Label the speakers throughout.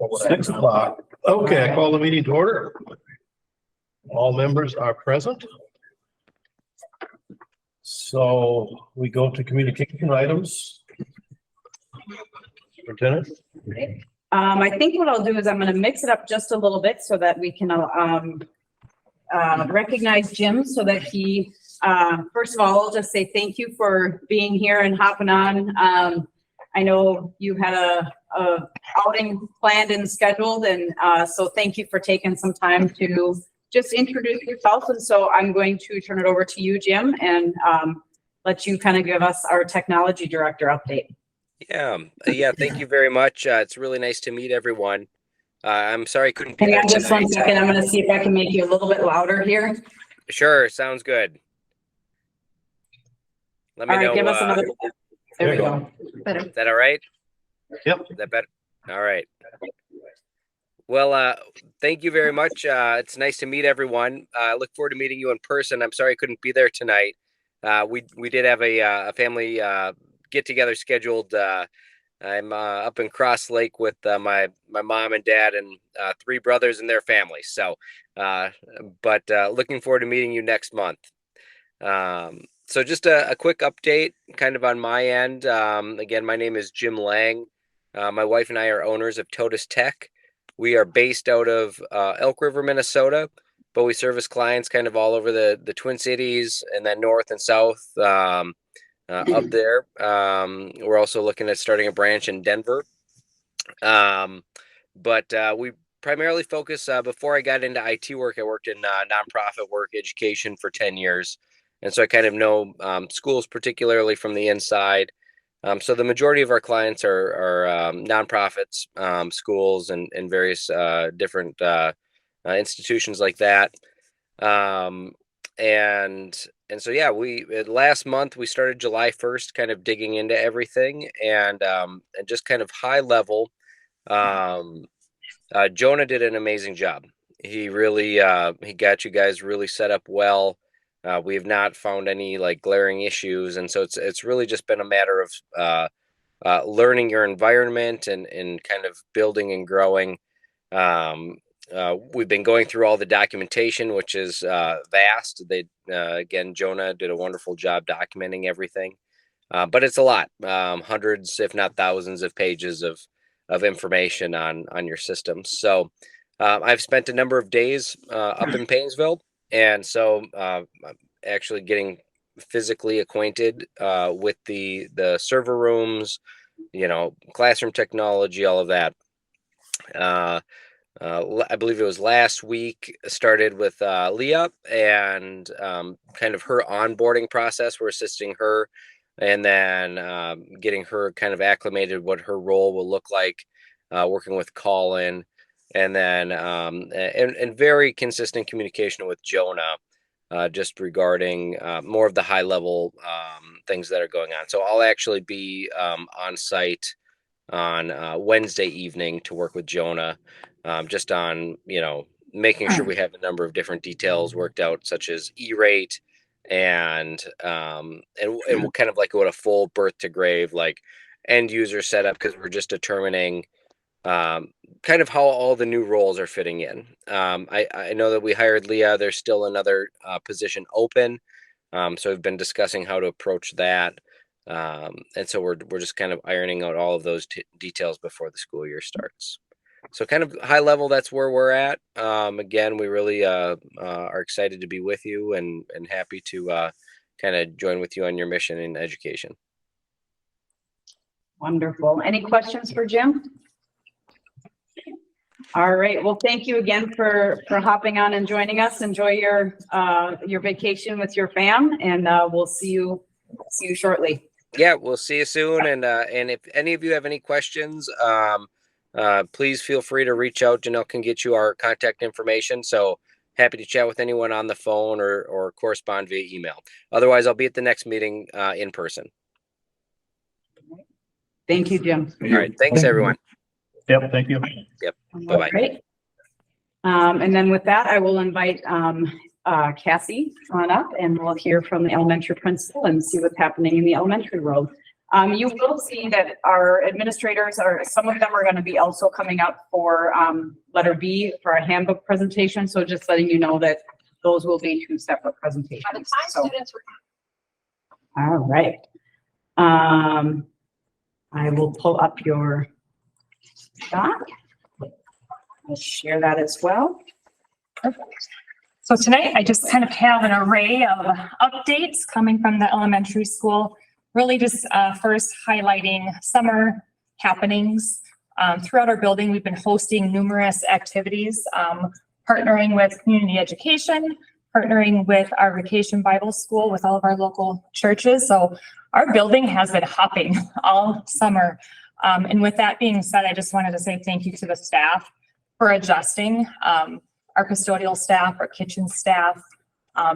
Speaker 1: 6:00. Okay, I call the meeting to order. All members are present. So we go to communication items. Superintendent?
Speaker 2: I think what I'll do is I'm going to mix it up just a little bit so that we can recognize Jim so that he, first of all, I'll just say thank you for being here and hopping on. I know you had a outing planned and scheduled, and so thank you for taking some time to just introduce yourself. And so I'm going to turn it over to you, Jim, and let you kind of give us our technology director update.
Speaker 3: Yeah. Thank you very much. It's really nice to meet everyone. I'm sorry I couldn't be
Speaker 2: Hang
Speaker 3: there
Speaker 2: on just
Speaker 3: tonight.
Speaker 2: 1 second. I'm going to see if I can make you a little bit louder here.
Speaker 3: Sure, sounds good. Let me know.
Speaker 2: Give us another. There we go. Better.
Speaker 3: Is that all right?
Speaker 1: Yep.
Speaker 3: Is that better? All right. Well, thank you very much. It's nice to meet everyone. I look forward to meeting you in person. I'm sorry I couldn't be there tonight. We did have a family get together scheduled. I'm up in Cross Lake with my mom and dad and 3 brothers and their families. So, but looking forward to meeting you next month. So just a quick update kind of on my end. Again, my name is Jim Lang. My wife and I are owners of Totus Tech. We are based out of Elk River, Minnesota, but we service clients kind of all over the Twin Cities and then north and south up there. We're also looking at starting a branch in Denver. But we primarily focus, before I got into IT work, I worked in nonprofit work, education for 10 years. And so I kind of know schools, particularly from the inside. So the majority of our clients are nonprofits, schools, and various different institutions like that. And so, yeah, last month we started July 1st, kind of digging into everything and just kind of high level. Jonah did an amazing job. He really, he got you guys really set up well. We have not found any like glaring issues. And so it's really just been a matter of learning your environment and kind of building and growing. We've been going through all the documentation, which is vast. Again, Jonah did a wonderful job documenting everything, but it's a lot, hundreds, if not thousands of pages of information on your systems. So I've spent a number of days up in Paynesville. And so actually getting physically acquainted with the server rooms, classroom technology, all of that. I believe it was last week, started with Leah and kind of her onboarding process. We're assisting her and then getting her kind of acclimated what her role will look like, working with Colin. And then and very consistent communication with Jonah, just regarding more of the high level things that are going on. So I'll actually be on site on Wednesday evening to work with Jonah, just on making sure we have a number of different details worked out, such as E-rate and we'll kind of like what a full birth to grave like end user setup, because we're just determining kind of how all the new roles are fitting in. I know that we hired Leah. There's still another position open. So we've been discussing how to approach that. And so we're just kind of ironing out all of those details before the school year starts. So kind of high level, that's where we're at. Again, we really are excited to be with you and happy to kind of join with you on your mission in education.
Speaker 2: Wonderful. Any questions for Jim? All right. Well, thank you again for hopping on and joining us. Enjoy your vacation with your fam, and we'll see you shortly.
Speaker 3: Yeah, we'll see you soon. And if any of you have any questions, please feel free to reach out. Janelle can get you our contact information. So happy to chat with anyone on the phone or correspond via email. Otherwise, I'll be at the next meeting in person.
Speaker 2: Thank you, Jim.
Speaker 3: All right. Thanks, everyone.
Speaker 1: Yep. Thank you.
Speaker 3: Yep. Bye-bye.
Speaker 2: Great. And then with that, I will invite Cassie on up, and we'll hear from the elementary principal and see what's happening in the elementary world. You will see that our administrators some of them are going to be also coming up for letter B for a handbook presentation. So just letting you know that those will be 2 separate presentations.
Speaker 4: By the time
Speaker 2: So,
Speaker 4: students were
Speaker 2: all right. I will pull up your doc. I'll share that as well.
Speaker 5: So tonight, I just kind of have an array of updates coming from the elementary school, really just first highlighting summer happenings. Throughout our building, we've been hosting numerous activities, partnering with community education, partnering with our Vacation Bible School with all of our local churches. So our building has been hopping all summer. And with that being said, I just wanted to say thank you to the staff for adjusting. Our custodial staff, our kitchen staff,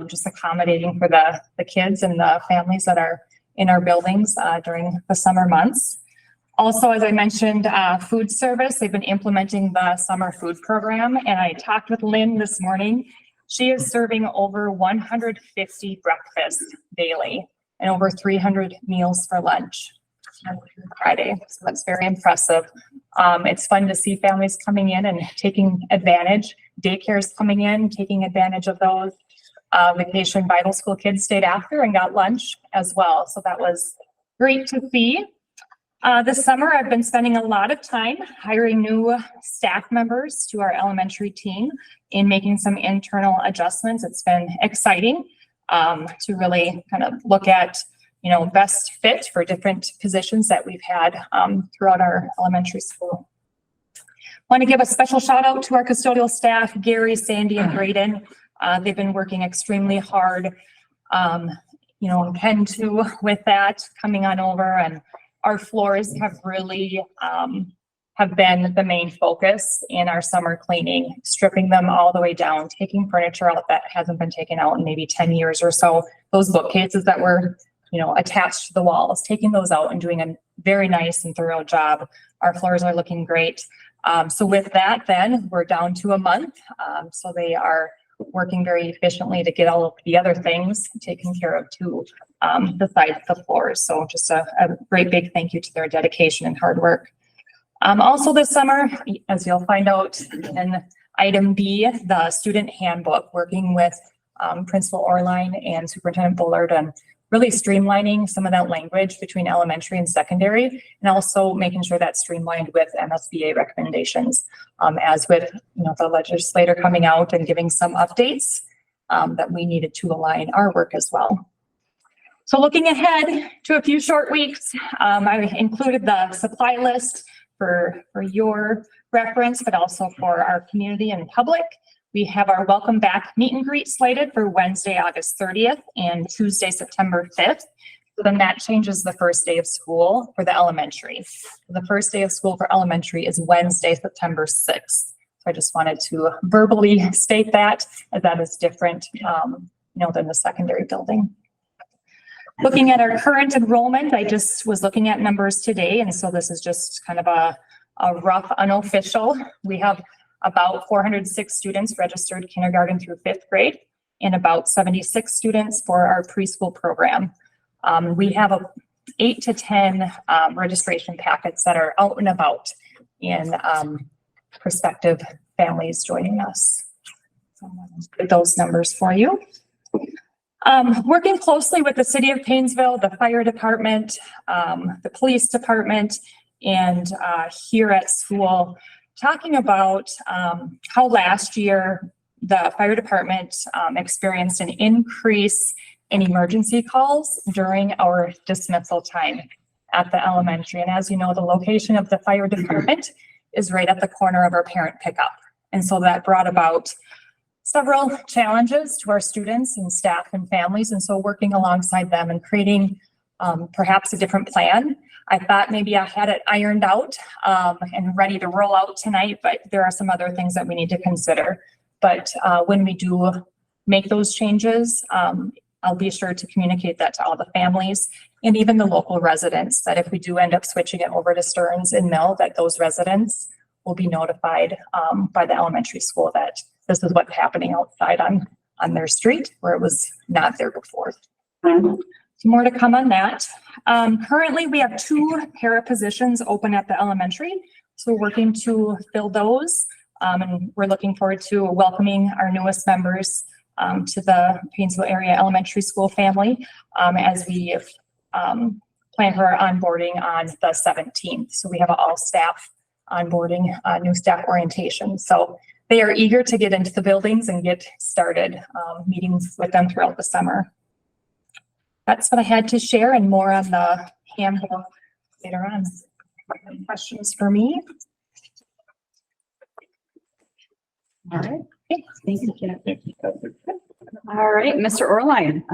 Speaker 5: just accommodating for the kids and the families that are in our buildings during the summer months. Also, as I mentioned, food service, they've been implementing the summer food program, and I talked with Lynn this morning. She is serving over 150 breakfasts daily and over 300 meals for lunch on Friday. So that's very impressive. It's fun to see families coming in and taking advantage. Daycares coming in, taking advantage of those. Vacation Bible School kids stayed after and got lunch as well. So that was great to see. This summer, I've been spending a lot of time hiring new staff members to our elementary team and making some internal adjustments. It's been exciting to really kind of look at, best fit for different positions that we've had throughout our elementary school. Want to give a special shout out to our custodial staff, Gary, Sandy, and Braden. They've been working extremely hard, Ken too, with that coming on over, and our floors have really have been the main focus in our summer cleaning, stripping them all the way down, taking furniture out that hasn't been taken out in maybe 10 years or so. Those bookcases that were, attached to the walls, taking those out and doing a very nice and thorough job. Our floors are looking great. So with that, then we're down to a month. So they are working very efficiently to get all of the other things taken care of too, besides the floors. So just a great big thank you to their dedication and hard work. Also this summer, as you'll find out in item B, the student handbook, working with Principal Orline and Superintendent Bullard and really streamlining some of that language between elementary and secondary, and also making sure that's streamlined with MSBA recommendations, as with the legislator coming out and giving some updates that we needed to align our work as well. So looking ahead to a few short weeks, I included the supply list for your reference, but also for our community and public. We have our welcome back meet and greet slated for Wednesday, August 30th and Tuesday, September 5th. So then that changes the first day of school for the elementary. The first day of school for elementary is Wednesday, September 6th. So I just wanted to verbally state that, as that is different, than the secondary building. Looking at our current enrollment, I just was looking at numbers today, and so this is just kind of a rough unofficial. We have about 406 students registered kindergarten through 5th grade and about 76 students for our preschool program. We have 8 to 10 registration packets that are out and about in prospective families joining us. So those numbers for you. Working closely with the city of Paynesville, the fire department, the police department, and here at school, talking about how last year the fire department experienced an increase in emergency calls during our dismissal time at the elementary. And as you know, the location of the fire department is right at the corner of our parent pickup. And so that brought about several challenges to our students and staff and families. And so working alongside them and creating perhaps a different plan. I thought maybe I had it ironed out and ready to roll out tonight, but there are some other things that we need to consider. But when we do make those changes, I'll be sure to communicate that to all the families and even the local residents, that if we do end up switching it over to Stearns and Mill, that those residents will be notified by the elementary school that this is what's happening outside on their street where it was not there before. More to come on that. Currently, we have 2 para positions open at the elementary, so we're working to fill those. And we're looking forward to welcoming our newest members to the Paynesville area elementary school family as we plan for our onboarding on the 17th. So we have an all staff onboarding, new staff orientation. So they are eager to get into the buildings and get started, meetings with them throughout the summer. That's what I had to share, and more on the handbook later on. Any questions for me?
Speaker 2: All right. Okay. Thank you, Kathy. All right, Mr. Orline,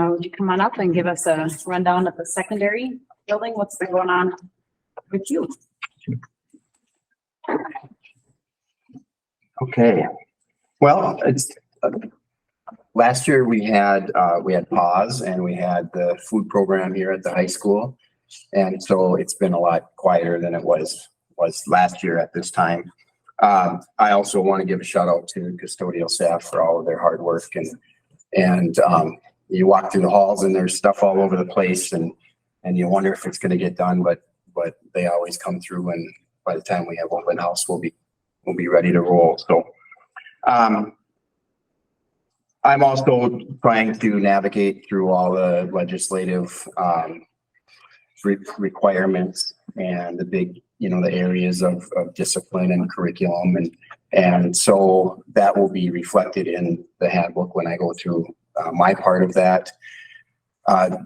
Speaker 2: would you come on up and give us a rundown of the secondary building? What's been going on with you?
Speaker 4: Okay, well, it's last year we had pause and we had the food program here at the high school, and so it's been a lot quieter than it was last year at this time. I also want to give a shout out to custodial staff for all of their hard work, and you walk through the halls and there's stuff all over the place, and you wonder if it's going to get done, but they always come through, and by the time we have open house, we'll be ready to roll. So I'm also trying to navigate through all the legislative requirements and the big, the areas of discipline and curriculum, and so that will be reflected in the handbook when I go through my part of that.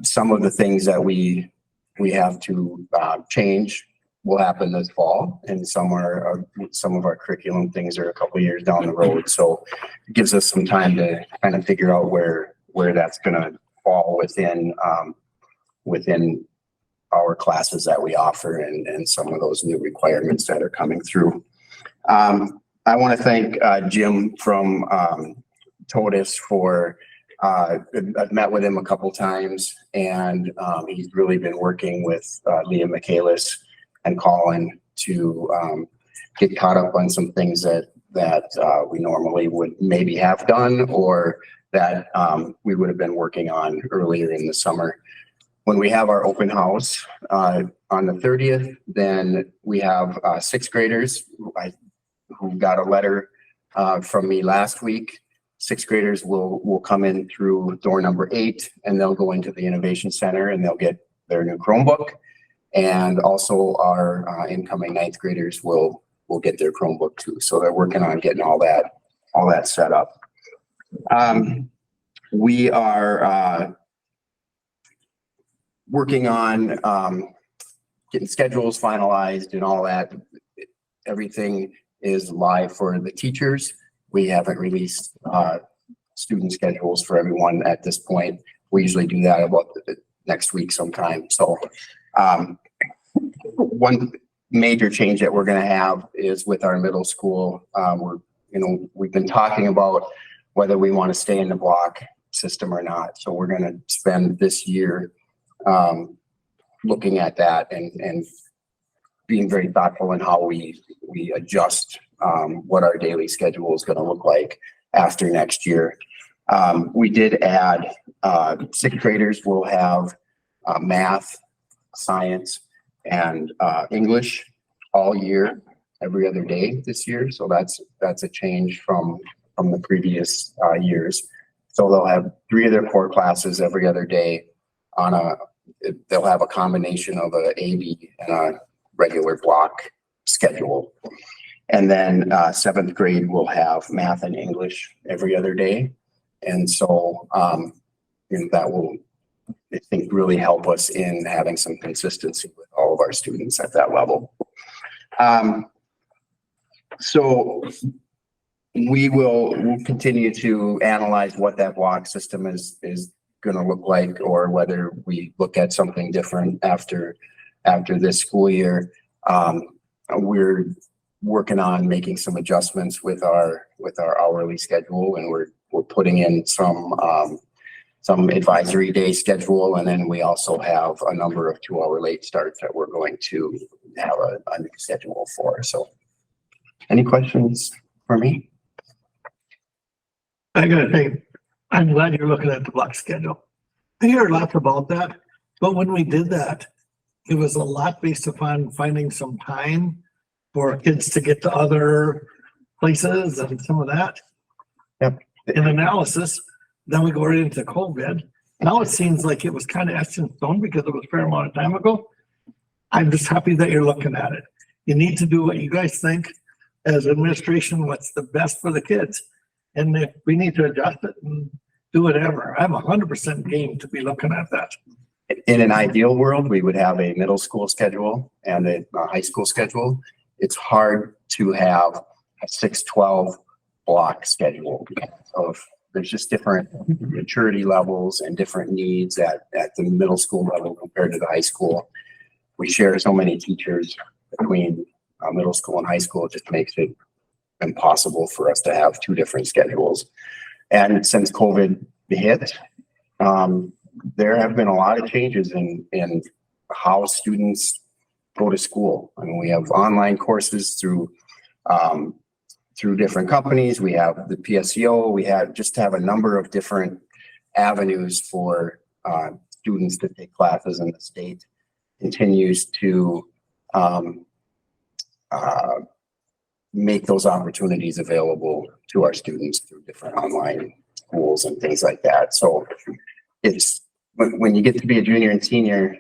Speaker 4: Some of the things that we have to change will happen this fall, and some of our curriculum things are a couple of years down the road. So it gives us some time to kind of figure out where that's going to fall within our classes that we offer, and some of those new requirements that are coming through. I want to thank Jim from TOTUS for, I've met with him a couple times, and he's really been working with Leah Michaelis and Colin to get caught up on some things that we normally would maybe have done, or that we would have been working on earlier in the summer. When we have our open house on the 30th, then we have 6th graders who got a letter from me last week. 6th graders will come in through door number 8, and they'll go into the Innovation Center and they'll get their new Chromebook. And also our incoming 9th graders will get their Chromebook too. So they're working on getting all that set up. We are working on getting schedules finalized and all that. Everything is live for the teachers. We haven't released student schedules for everyone at this point. We usually do that about next week sometime. So one major change that we're going to have is with our middle school. We've been talking about whether we want to stay in the block system or not. So we're going to spend this year looking at that and being very thoughtful in how we adjust what our daily schedule is going to look like after next year. We did add 6th graders will have math, science, and English all year, every other day this year. So that's a change from the previous years. So they'll have 3 of their core classes every other day they'll have a combination of a AB and a regular block schedule. And then 7th grade will have math and English every other day. And so that will, I think, really help us in having some consistency with all of our students at that level. So we'll continue to analyze what that block system is going to look like, or whether we look at something different after this school year. We're working on making some adjustments with our hourly schedule, and we're putting in some advisory day schedule, and then we also have a number of 2-hour late starts that we're going to have a new schedule for. So any questions for me?
Speaker 1: I gotta think, I'm glad you're looking at the block schedule. I hear a lot about that, but when we did that, it was a lot based upon finding some time for kids to get to other places and some of that.
Speaker 4: Yep.
Speaker 1: In analysis, then we go right into COVID. Now it seems like it was kind of etched in stone because it was a fair amount of time ago. I'm just happy that you're looking at it. You need to do what you guys think as administration, what's the best for the kids. And if we need to adjust it and do whatever, I'm 100% game to be looking at that.
Speaker 4: In an ideal world, we would have a middle school schedule and a high school schedule. It's hard to have a 6-12 block schedule of there's just different maturity levels and different needs at the middle school level compared to the high school. We share so many teachers between middle school and high school. It just makes it impossible for us to have two different schedules. And since COVID hit, there have been a lot of changes in how students go to school. I mean, we have online courses through different companies. We have the PSEO. We have a number of different avenues for students to take classes, and the state continues to make those opportunities available to our students through different online schools and things like that. So it's when you get to be a junior and senior,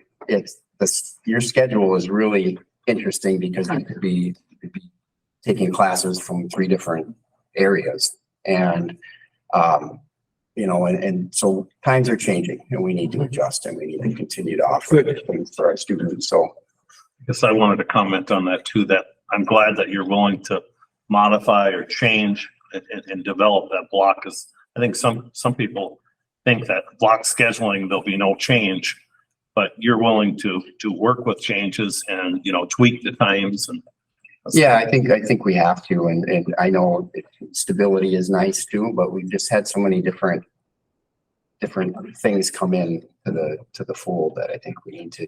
Speaker 4: your schedule is really interesting because you could be taking classes from 3 different areas, and and so times are changing, and we need to adjust, and we need to continue to offer things for our students. So
Speaker 6: I guess I wanted to comment on that too, that I'm glad that you're willing to modify or change and develop that block, because I think some people think that block scheduling, there'll be no change, but you're willing to work with changes and, tweak the times. And
Speaker 4: yeah, I think we have to, and I know stability is nice too, but we've just had so many different things come in to the fold that I think we need to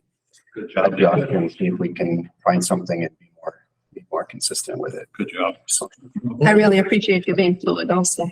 Speaker 4: adjust and see if we can find something and be more consistent with it.
Speaker 6: Good job.
Speaker 4: So,
Speaker 7: I really appreciate you being fluid also.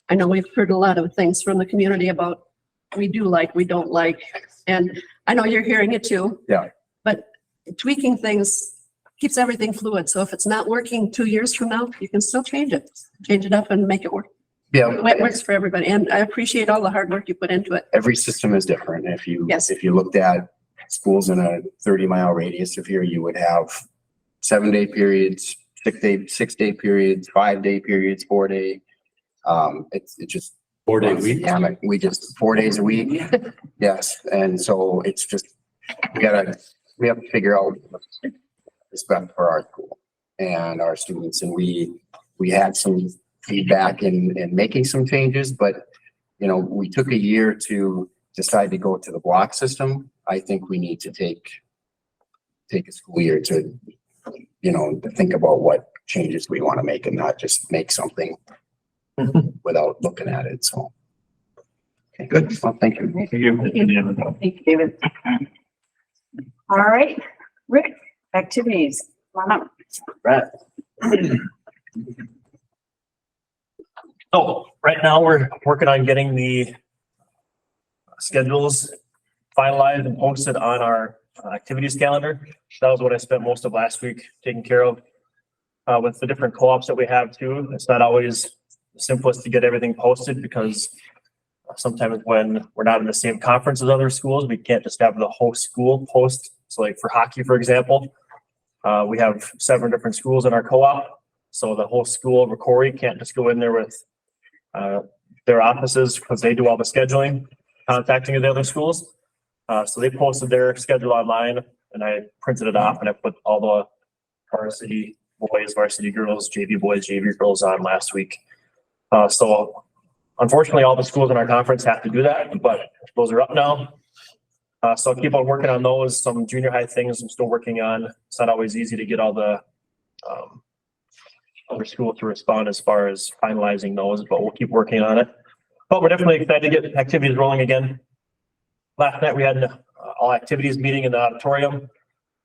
Speaker 7: I know we've heard a lot of things from the community about we do like, we don't like, and I know you're hearing it too.
Speaker 4: Yeah.
Speaker 7: But tweaking things keeps everything fluid. So if it's not working 2 years from now, you can still change it up and make it work.
Speaker 4: yeah,
Speaker 7: It works for everybody. And I appreciate all the hard work you put into it.
Speaker 4: every system is different. If you looked at schools in a 30-mile radius of here, you would have 7-day periods, 6-day periods, 5-day periods, 4-day. It's just
Speaker 6: 4-day week.
Speaker 4: We just 4 days a week. Yes. And so it's just, we have to figure out respect for our school and our students. And we had some feedback in making some changes, but we took a year to decide to go to the block system. I think we need to take a school year to think about what changes we want to make and not just make something without looking at it. So, okay, good. Well, thank you.
Speaker 6: Thank you.
Speaker 2: Thank you, David. All right, Rick, activities. Come on up.
Speaker 8: Right. So right now we're working on getting the schedules finalized and posted on our activities calendar. That was what I spent most of last week taking care of. With the different co-ops that we have too, it's not always the simplest to get everything posted because sometimes when we're not in the same conference as other schools, we can't just have the whole school post. So like for hockey, for example, we have 7 different schools in our co-op. So the whole school of Corey can't just go in there with their offices because they do all the scheduling, contacting the other schools. So they posted their schedule online and I printed it off and I put all the varsity boys, varsity girls, JV boys, JV girls on last week. So unfortunately, all the schools in our conference have to do that, but those are up now. So I'll keep on working on those. Some junior high things I'm still working on. It's not always easy to get all the other schools to respond as far as finalizing those, but we'll keep working on it. But we're definitely excited to get activities rolling again. Last night we had an all activities meeting in the auditorium,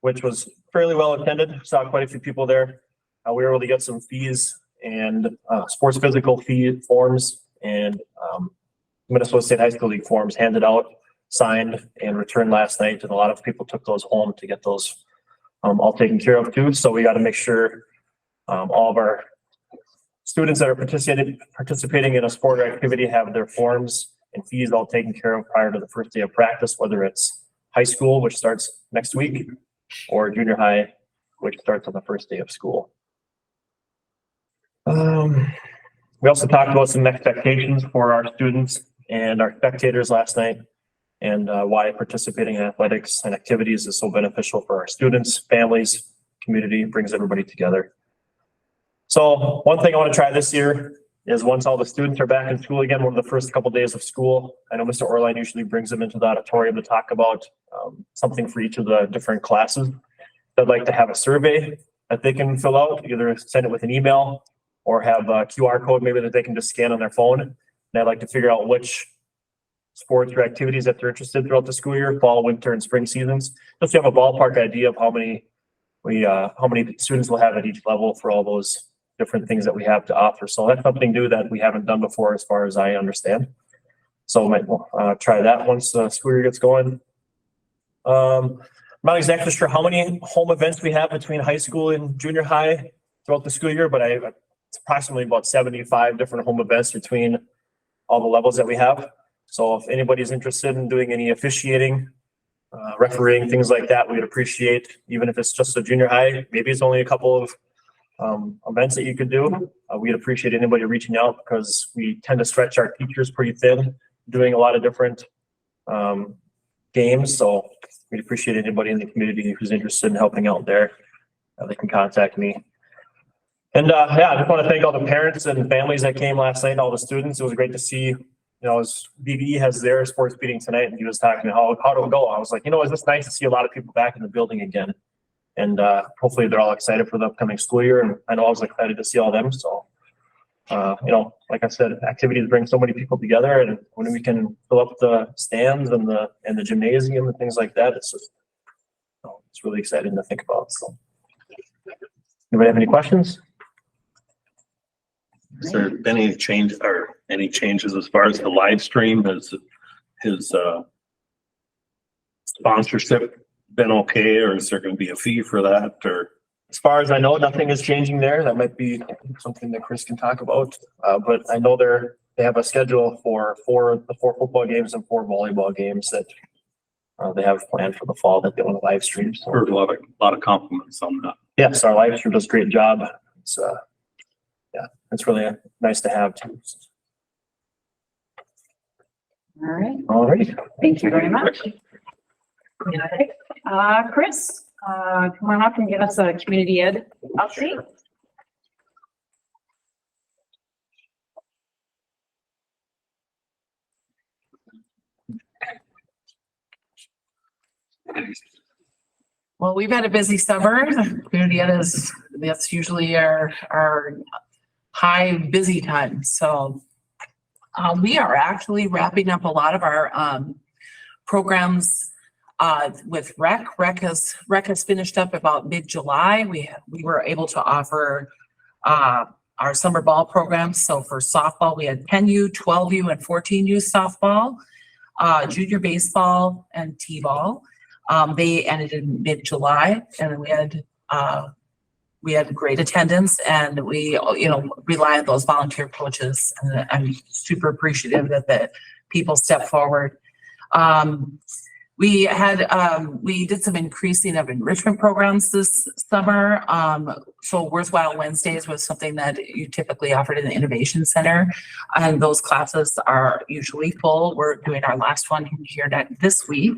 Speaker 8: which was fairly well attended. Saw quite a few people there. We were able to get some fees and sports physical fee forms and Minnesota State High School League forms handed out. signed and returned last night, and a lot of people took those home to get those all taken care of too. So we got to make sure all of our students that are participating in a sport or activity have their forms and fees all taken care of prior to the first day of practice, whether it's high school, which starts next week, or junior high, which starts on the first day of school. We also talked about some expectations for our students and our spectators last night, and why participating in athletics and activities is so beneficial for our students, families, community, brings everybody together. So one thing I want to try this year is once all the students are back in school again, one of the first couple days of school, I know Mr. Orline usually brings them into the auditorium to talk about something for each of the different classes. I'd like to have a survey that they can fill out, either send it with an email or have a QR code maybe that they can just scan on their phone. And I'd like to figure out which sports or activities that they're interested in throughout the school year, fall, winter, and spring seasons. Just to have a ballpark idea of how many students we'll have at each level for all those different things that we have to offer. So that's something new that we haven't done before as far as I understand. So I might try that once the school year gets going. I'm not exactly sure how many home events we have between high school and junior high throughout the school year, but it's approximately about 75 different home events between all the levels that we have. So if anybody's interested in doing any officiating, refereeing, things like that, we'd appreciate, even if it's just a junior high, maybe it's only a couple of events that you could do. We'd appreciate anybody reaching out because we tend to stretch our teachers pretty thin, doing a lot of different games. So we'd appreciate anybody in the community who's interested in helping out there. They can contact me. And yeah, I just want to thank all the parents and families that came last night, all the students. It was great to see, you know, as BBE has their sports meeting tonight, and he was talking about how did it go? I was like, you know, it's just nice to see a lot of people back in the building again. And hopefully they're all excited for the upcoming school year. And I know I was excited to see all them. So, you know, like I said, activities bring so many people together, and when we can fill up the stands and the gymnasium and things like that, it's just, you know, it's really exciting to think about. So, anybody have any questions?
Speaker 6: Has there been any changes as far as the live stream? Has his sponsorship been okay, or is there going to be a fee for that? Or
Speaker 8: As far as I know, nothing is changing there. That might be something that Chris can talk about. But I know they have a schedule for the 4 football games and 4 volleyball games that they have planned for the fall that they want to live stream. So,
Speaker 6: heard a lot of compliments on that.
Speaker 8: yes, our live stream does a great job. It's yeah, it's really nice to have too.
Speaker 2: All right.
Speaker 8: All right.
Speaker 2: Thank you very much. Chris, come on up and give us a community ed update.
Speaker 9: Well, we've had a busy summer. Community ed that's usually our high busy time. So we are actually wrapping up a lot of our programs with rec. Rec has finished up about mid-July. We were able to offer our summer ball programs. So for softball, we had 10U, 12U, and 14U softball, junior baseball, and t-ball. They ended in mid-July, and we had great attendance, and we, you know, rely on those volunteer coaches, and I'm super appreciative that the people step forward. We did some increasing of enrichment programs this summer. So Worthwhile Wednesdays was something that you typically offered in the Innovation Center, and those classes are usually full. We're doing our last one here this week.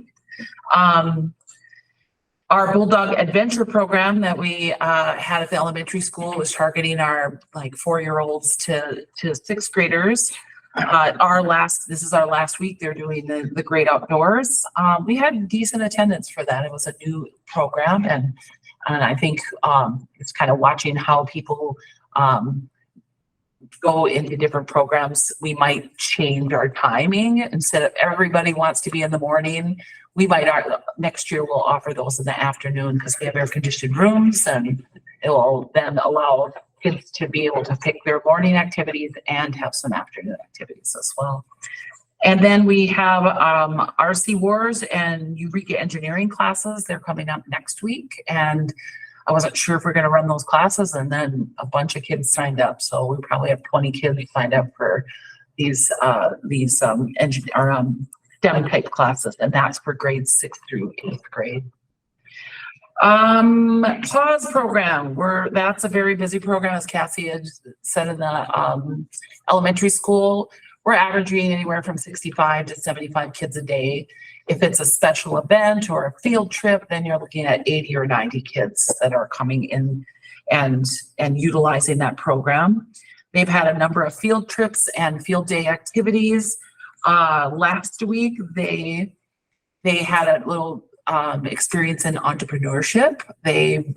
Speaker 9: Our Bulldog Adventure program that we had at the elementary school was targeting our 4-year-olds to 6th graders. This is our last week. They're doing the Great Outdoors. We had decent attendance for that. It was a new program, and I think it's kind of watching how people go into different programs. We might change our timing. Instead of everybody wants to be in the morning, we might next year we'll offer those in the afternoon because we have air conditioned rooms, and it will then allow kids to be able to pick their morning activities and have some afternoon activities as well. And then we have RC Wars and Eureka Engineering classes. They're coming up next week. And I wasn't sure if we're going to run those classes, and then a bunch of kids signed up. So we probably have 20 kids signed up for these STEM type classes, and that's for grades 6th through 8th grade. Pause program, that's a very busy program, as Cassie had said, in the elementary school. We're averaging anywhere from 65 to 75 kids a day. If it's a special event or a field trip, then you're looking at 80 or 90 kids that are coming in and utilizing that program. They've had a number of field trips and field day activities. Last week, they had a little experience in entrepreneurship. They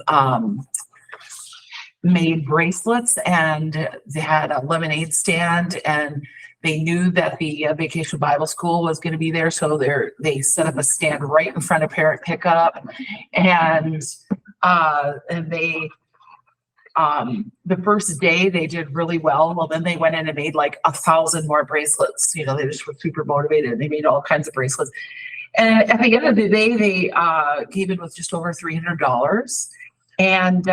Speaker 9: made bracelets, and they had a lemonade stand, and they knew that the Vacation Bible School was going to be there, so they set up a stand right in front of parent pickup, and they the first day they did really well. Well, then they went in and made like 1,000 more bracelets. You know, they just were super motivated, and they made all kinds of bracelets. And at the end of the day, they came in with just over $300. And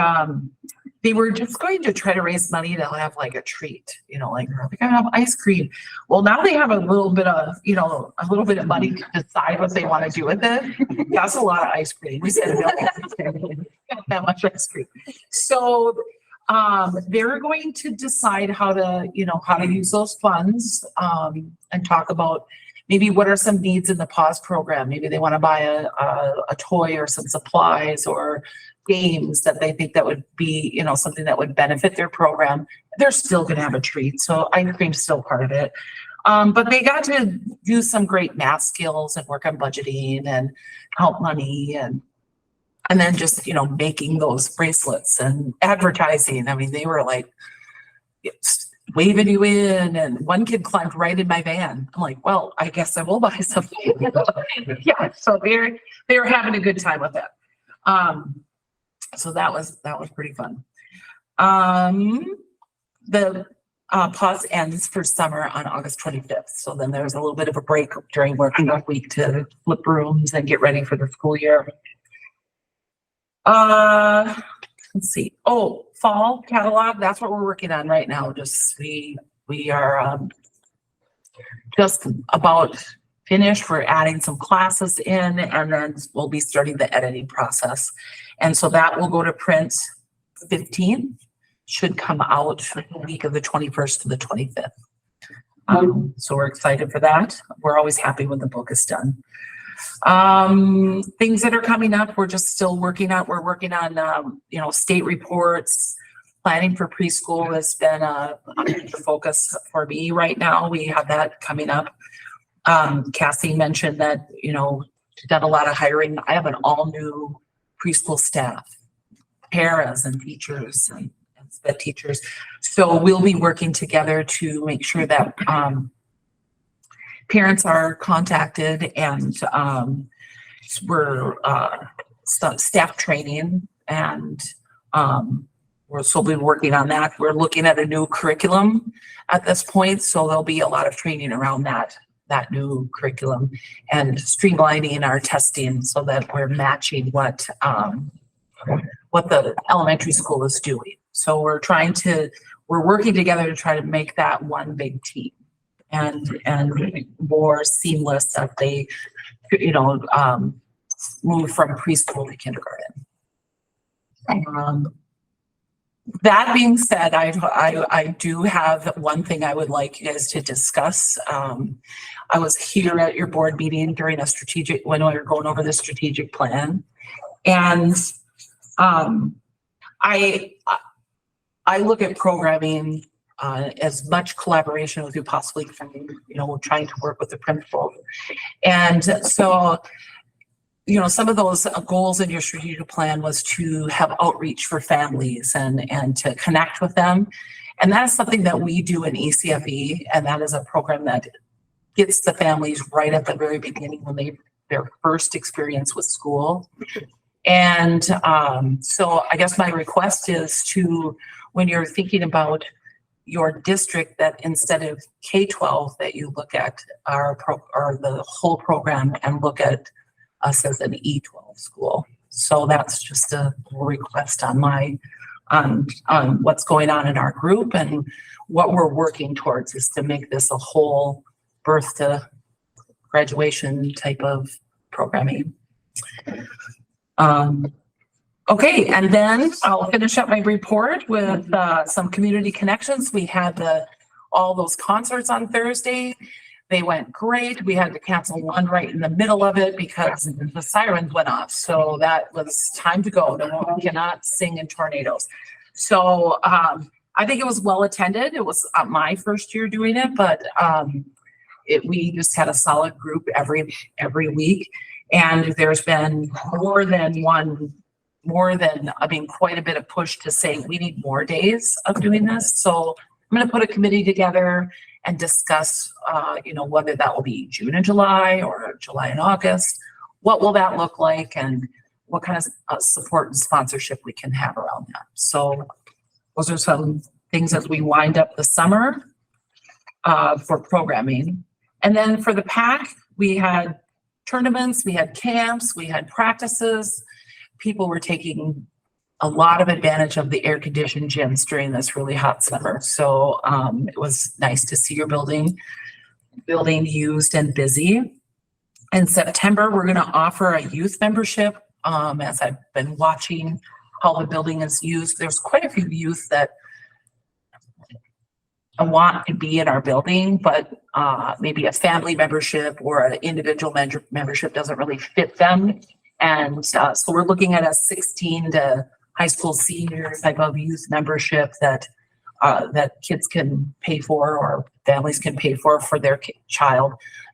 Speaker 9: they were just going to try to raise money to have like a treat, you know, like we're gonna have ice cream. Well, now they have a little bit of money to decide what they want to do with it. That's a lot of ice cream. We said no, not that much ice cream. So they're going to decide how to use those funds and talk about maybe what are some needs in the pause program. Maybe they want to buy a toy or some supplies or games that they think that would be, something that would benefit their program. They're still going to have a treat. So ice cream's still part of it. But they got to use some great math skills and work on budgeting and count money and then just, making those bracelets and advertising. I mean, they were like waving you in, and one kid climbed right in my van. I'm like, well, I guess I will buy something. Yeah. So they're having a good time with it. So that was pretty fun. The pause ends for summer on August 25th. So then there's a little bit of a break during working week to flip rooms and get ready for the school year. Let's see. Oh, fall catalog. That's what we're working on right now. We are just about finished. We're adding some classes in, and then we'll be starting the editing process. And so that will go to print 15th, should come out the week of the 21st to the 25th. So we're excited for that. We're always happy when the book is done. Things that are coming up, we're just still working on. We're working on, state reports. Planning for preschool has been a major focus for me right now. We have that coming up. Cassie mentioned that, she's done a lot of hiring. I have an all new preschool staff, paras and teachers and sped teachers. So we'll be working together to make sure that parents are contacted, and we're staff training, and we'll be working on that. We're looking at a new curriculum at this point, so there'll be a lot of training around that new curriculum and streamlining our testing so that we're matching what the elementary school is doing. So we're working together to try to make that one big team and more seamless as they, move from preschool to kindergarten. That being said, I do have one thing I would like you guys to discuss. I was here at your board meeting during when we were going over the strategic plan. And I look at programming as much collaboration as you possibly can, trying to work with the principal. And so, some of those goals in your strategic plan was to have outreach for families and to connect with them. And that is something that we do in ECFE. And that is a program that gets the families right at the very beginning when their first experience with school. And so I guess my request is when you're thinking about your district that instead of K-12, that you look at or the whole program and look at us as an E-12 school. So that's just a request on on what's going on in our group, and what we're working towards is to make this a whole birth to graduation type of programming. Okay, and then I'll finish up my report with some community connections. We had all those concerts on Thursday. They went great. We had to cancel one right in the middle of it because the sirens went off. So that was time to go. No, we cannot sing in tornadoes. So I think it was well attended. It was my first year doing it, but we just had a solid group every week. And there's been quite a bit of push to say we need more days of doing this. So I'm going to put a committee together and discuss, whether that will be June and July or July and August. What will that look like, and what kind of support and sponsorship we can have around that. So those are some things as we wind up the summer for programming. And then for the PAC, we had tournaments, we had camps, we had practices. People were taking a lot of advantage of the air-conditioned gyms during this really hot summer. So it was nice to see your building used and busy. In September, we're going to offer a youth membership. As I've been watching how the building is used, there's quite a few youth that want to be in our building, but maybe a family membership or an individual membership doesn't really fit them. And so we're looking at a 16 to high school senior type of youth membership that kids can pay for, or families can pay for their child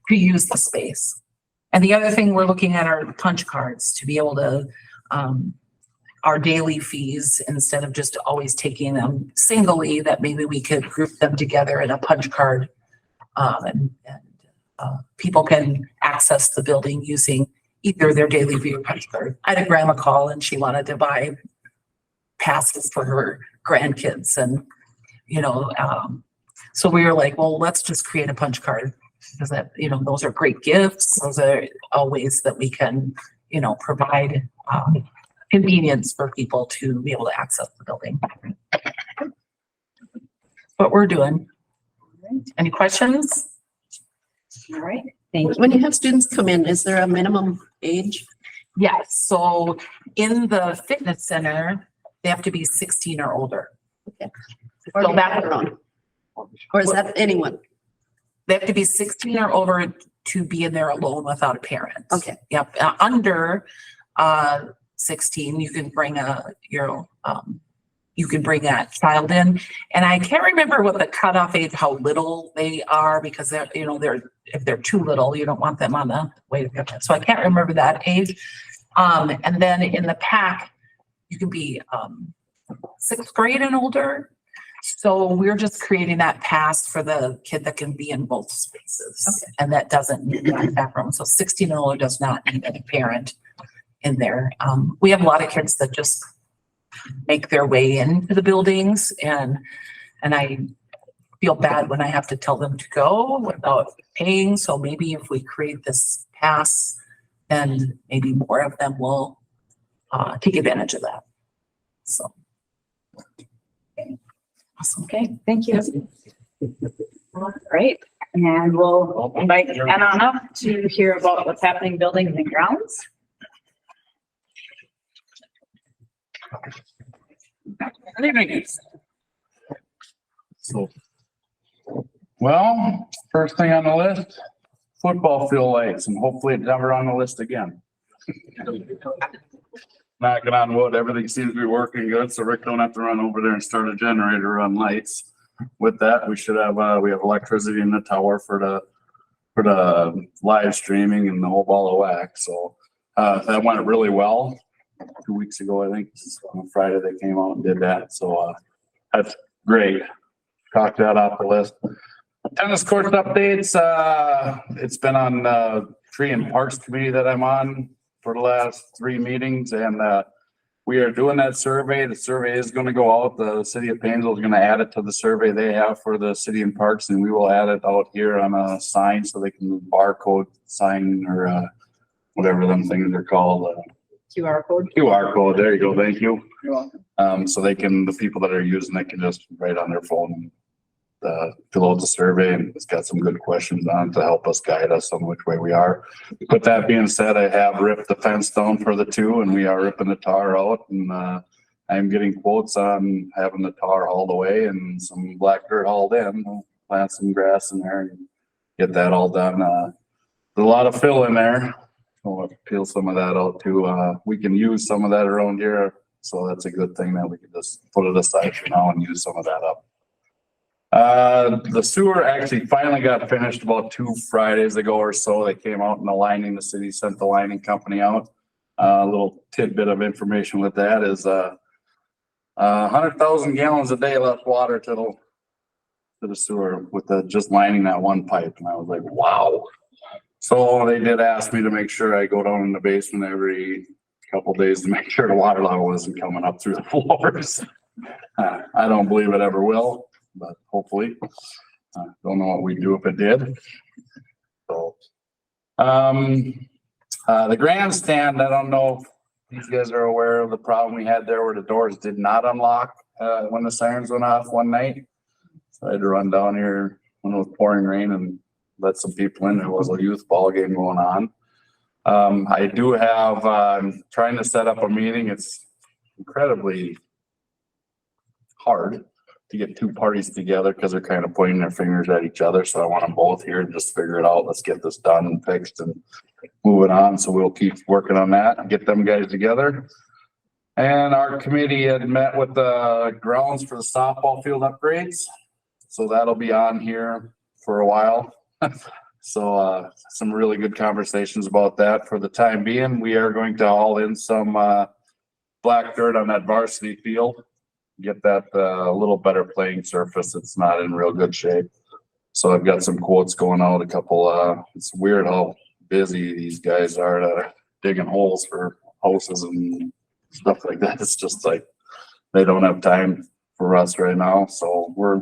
Speaker 9: to use the space. And the other thing we're looking at are punch cards to be able to, our daily fees, instead of just always taking them singly, that maybe we could group them together in a punch card. And people can access the building using either their daily fee or punch card. I had a grandma call and she wanted to buy passes for her grandkids, and so we were like, well, let's just create a punch card, because that, those are great gifts. Those are all ways that we can, provide convenience for people to be able to access the building. What we're doing. Any questions?
Speaker 2: All right, thank you.
Speaker 7: When you have students come in, is there a minimum age?
Speaker 9: Yes, so in the fitness center, they have to be 16 or older.
Speaker 7: Okay.
Speaker 9: So
Speaker 7: Or is that anyone?
Speaker 9: they have to be 16 or over to be in there alone without a parent.
Speaker 7: Okay.
Speaker 9: Yep, under 16, you can bring you can bring that child in. And I can't remember what the cutoff age, how little they are, because if they're too little, you don't want them on the way to get. So I can't remember that age. And then in the PAC, you can be 6th grade and older. So we're just creating that pass for the kid that can be in both spaces.
Speaker 7: Okay.
Speaker 9: And that doesn't need a background. So 16 and older does not need a parent in there. We have a lot of kids that just make their way into the buildings, and I feel bad when I have to tell them to go without paying. So maybe if we create this pass, then maybe more of them will take advantage of that. So. Awesome.
Speaker 2: Okay, thank you. All right, and we'll invite Anna on up to hear about what's happening buildings and grounds.
Speaker 10: So, well, first thing on the list, football field lights, and hopefully it's never on the list again. Knocking on wood, everything seems to be working good, so Rick don't have to run over there and start a generator to run lights. With that, we should have, we have electricity in the tower for the live streaming and the whole ball of wax. So, that went really well 2 weeks ago, I think. On Friday, they came out and did that. So, that's great. Talk that off the list. Tennis court updates. It's been on Tree and Parks Committee that I'm on for the last 3 meetings, and we are doing that survey. The survey is gonna go out. The city of Paynesville is gonna add it to the survey they have for the city and parks, and we will add it out here on a sign so they can barcode sign or whatever them things are called.
Speaker 2: QR code.
Speaker 10: QR code. There you go. Thank you.
Speaker 2: You're welcome.
Speaker 10: So they can, the people that are using it can just write on their phone, fill out the survey, and it's got some good questions on it to help us guide us on which way we are. But that being said, I have ripped the fence down for the two, and we are ripping the tar out, and I'm getting quotes on having the tar hauled away and some black dirt hauled in. We'll plant some grass in there and get that all done. There's a lot of fill in there. I'll have to peel some of that out too. We can use some of that around here, so that's a good thing that we can just put it aside for now and use some of that up. The sewer actually finally got finished about 2 Fridays ago or so. They came out and the lining, the city sent the lining company out. A little tidbit of information with that is 100,000 gallons a day left water to the sewer with just lining that one pipe. And I was like, wow. So they did ask me to make sure I go down in the basement every couple days to make sure the water level wasn't coming up through the floors. I don't believe it ever will, but hopefully. Don't know what we'd do if it did. So, the grandstand, I don't know if these guys are aware of the problem we had there where the doors did not unlock when the sirens went off one night. So I had to run down here when it was pouring rain and let some people in. There was a youth ball game going on. I do have, I'm trying to set up a meeting. It's incredibly hard to get two parties together because they're kind of pointing their fingers at each other. So I want them both here and just figure it out. Let's get this done and fixed and move it on. So we'll keep working on that and get them guys together. And our committee had met with the grounds for the softball field upgrades. So that'll be on here for a while. So some really good conversations about that. For the time being, we are going to haul in some black dirt on that varsity field, get that a little better playing surface. It's not in real good shape. So I've got some quotes going out, a couple, it's weird how busy these guys are digging holes for houses and stuff like that. It's just like they don't have time for us right now. So we're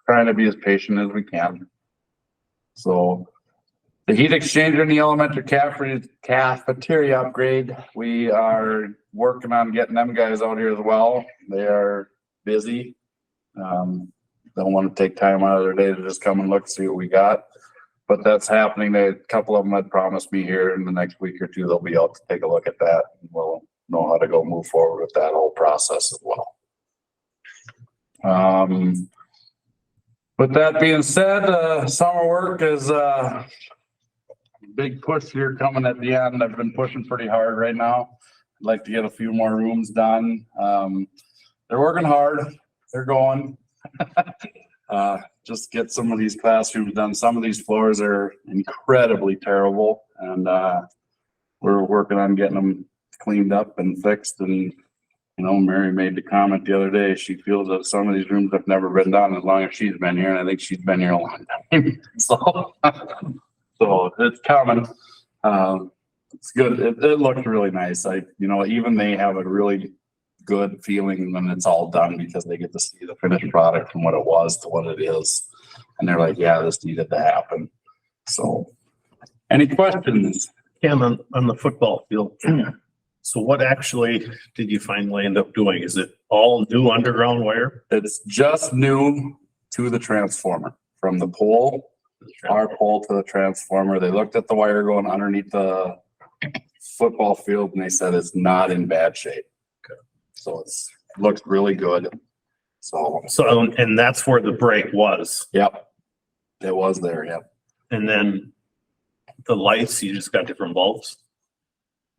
Speaker 10: trying to be as patient as we can. So the heat exchanger in the elementary cafeteria upgrade, we are working on getting them guys out here as well. They are busy. Don't want to take time out of their day to just come and look, see what we got. But that's happening. A couple of them had promised me here in the next week or two, they'll be out to take a look at that. And we'll know how to go move forward with that whole process as well. With that being said, summer work is a big push here coming at the end. I've been pushing pretty hard right now. I'd like to get a few more rooms done. They're working hard. They're going. Just get some of these classrooms done. Some of these floors are incredibly terrible, and we're working on getting them cleaned up and fixed. And you know, Mary made the comment the other day, she feels that some of these rooms have never been done as long as she's been here, and I think she's been here a long time. So it's coming. It's good. It looks really nice. Even they have a really good feeling when it's all done because they get to see the finished product from what it was to what it is. And they're like, yeah, this needed to happen. So any questions?
Speaker 6: Cam, on the football field. So what actually did you finally end up doing? Is it all new underground wire?
Speaker 10: It's just new to the transformer, from the pole, our pole to the transformer. They looked at the wire going underneath the football field and they said it's not in bad shape.
Speaker 6: Okay.
Speaker 10: So it looks really good. So
Speaker 6: and that's where the break was.
Speaker 10: Yep. It was there. Yep.
Speaker 6: And then the lights, you just got different bulbs?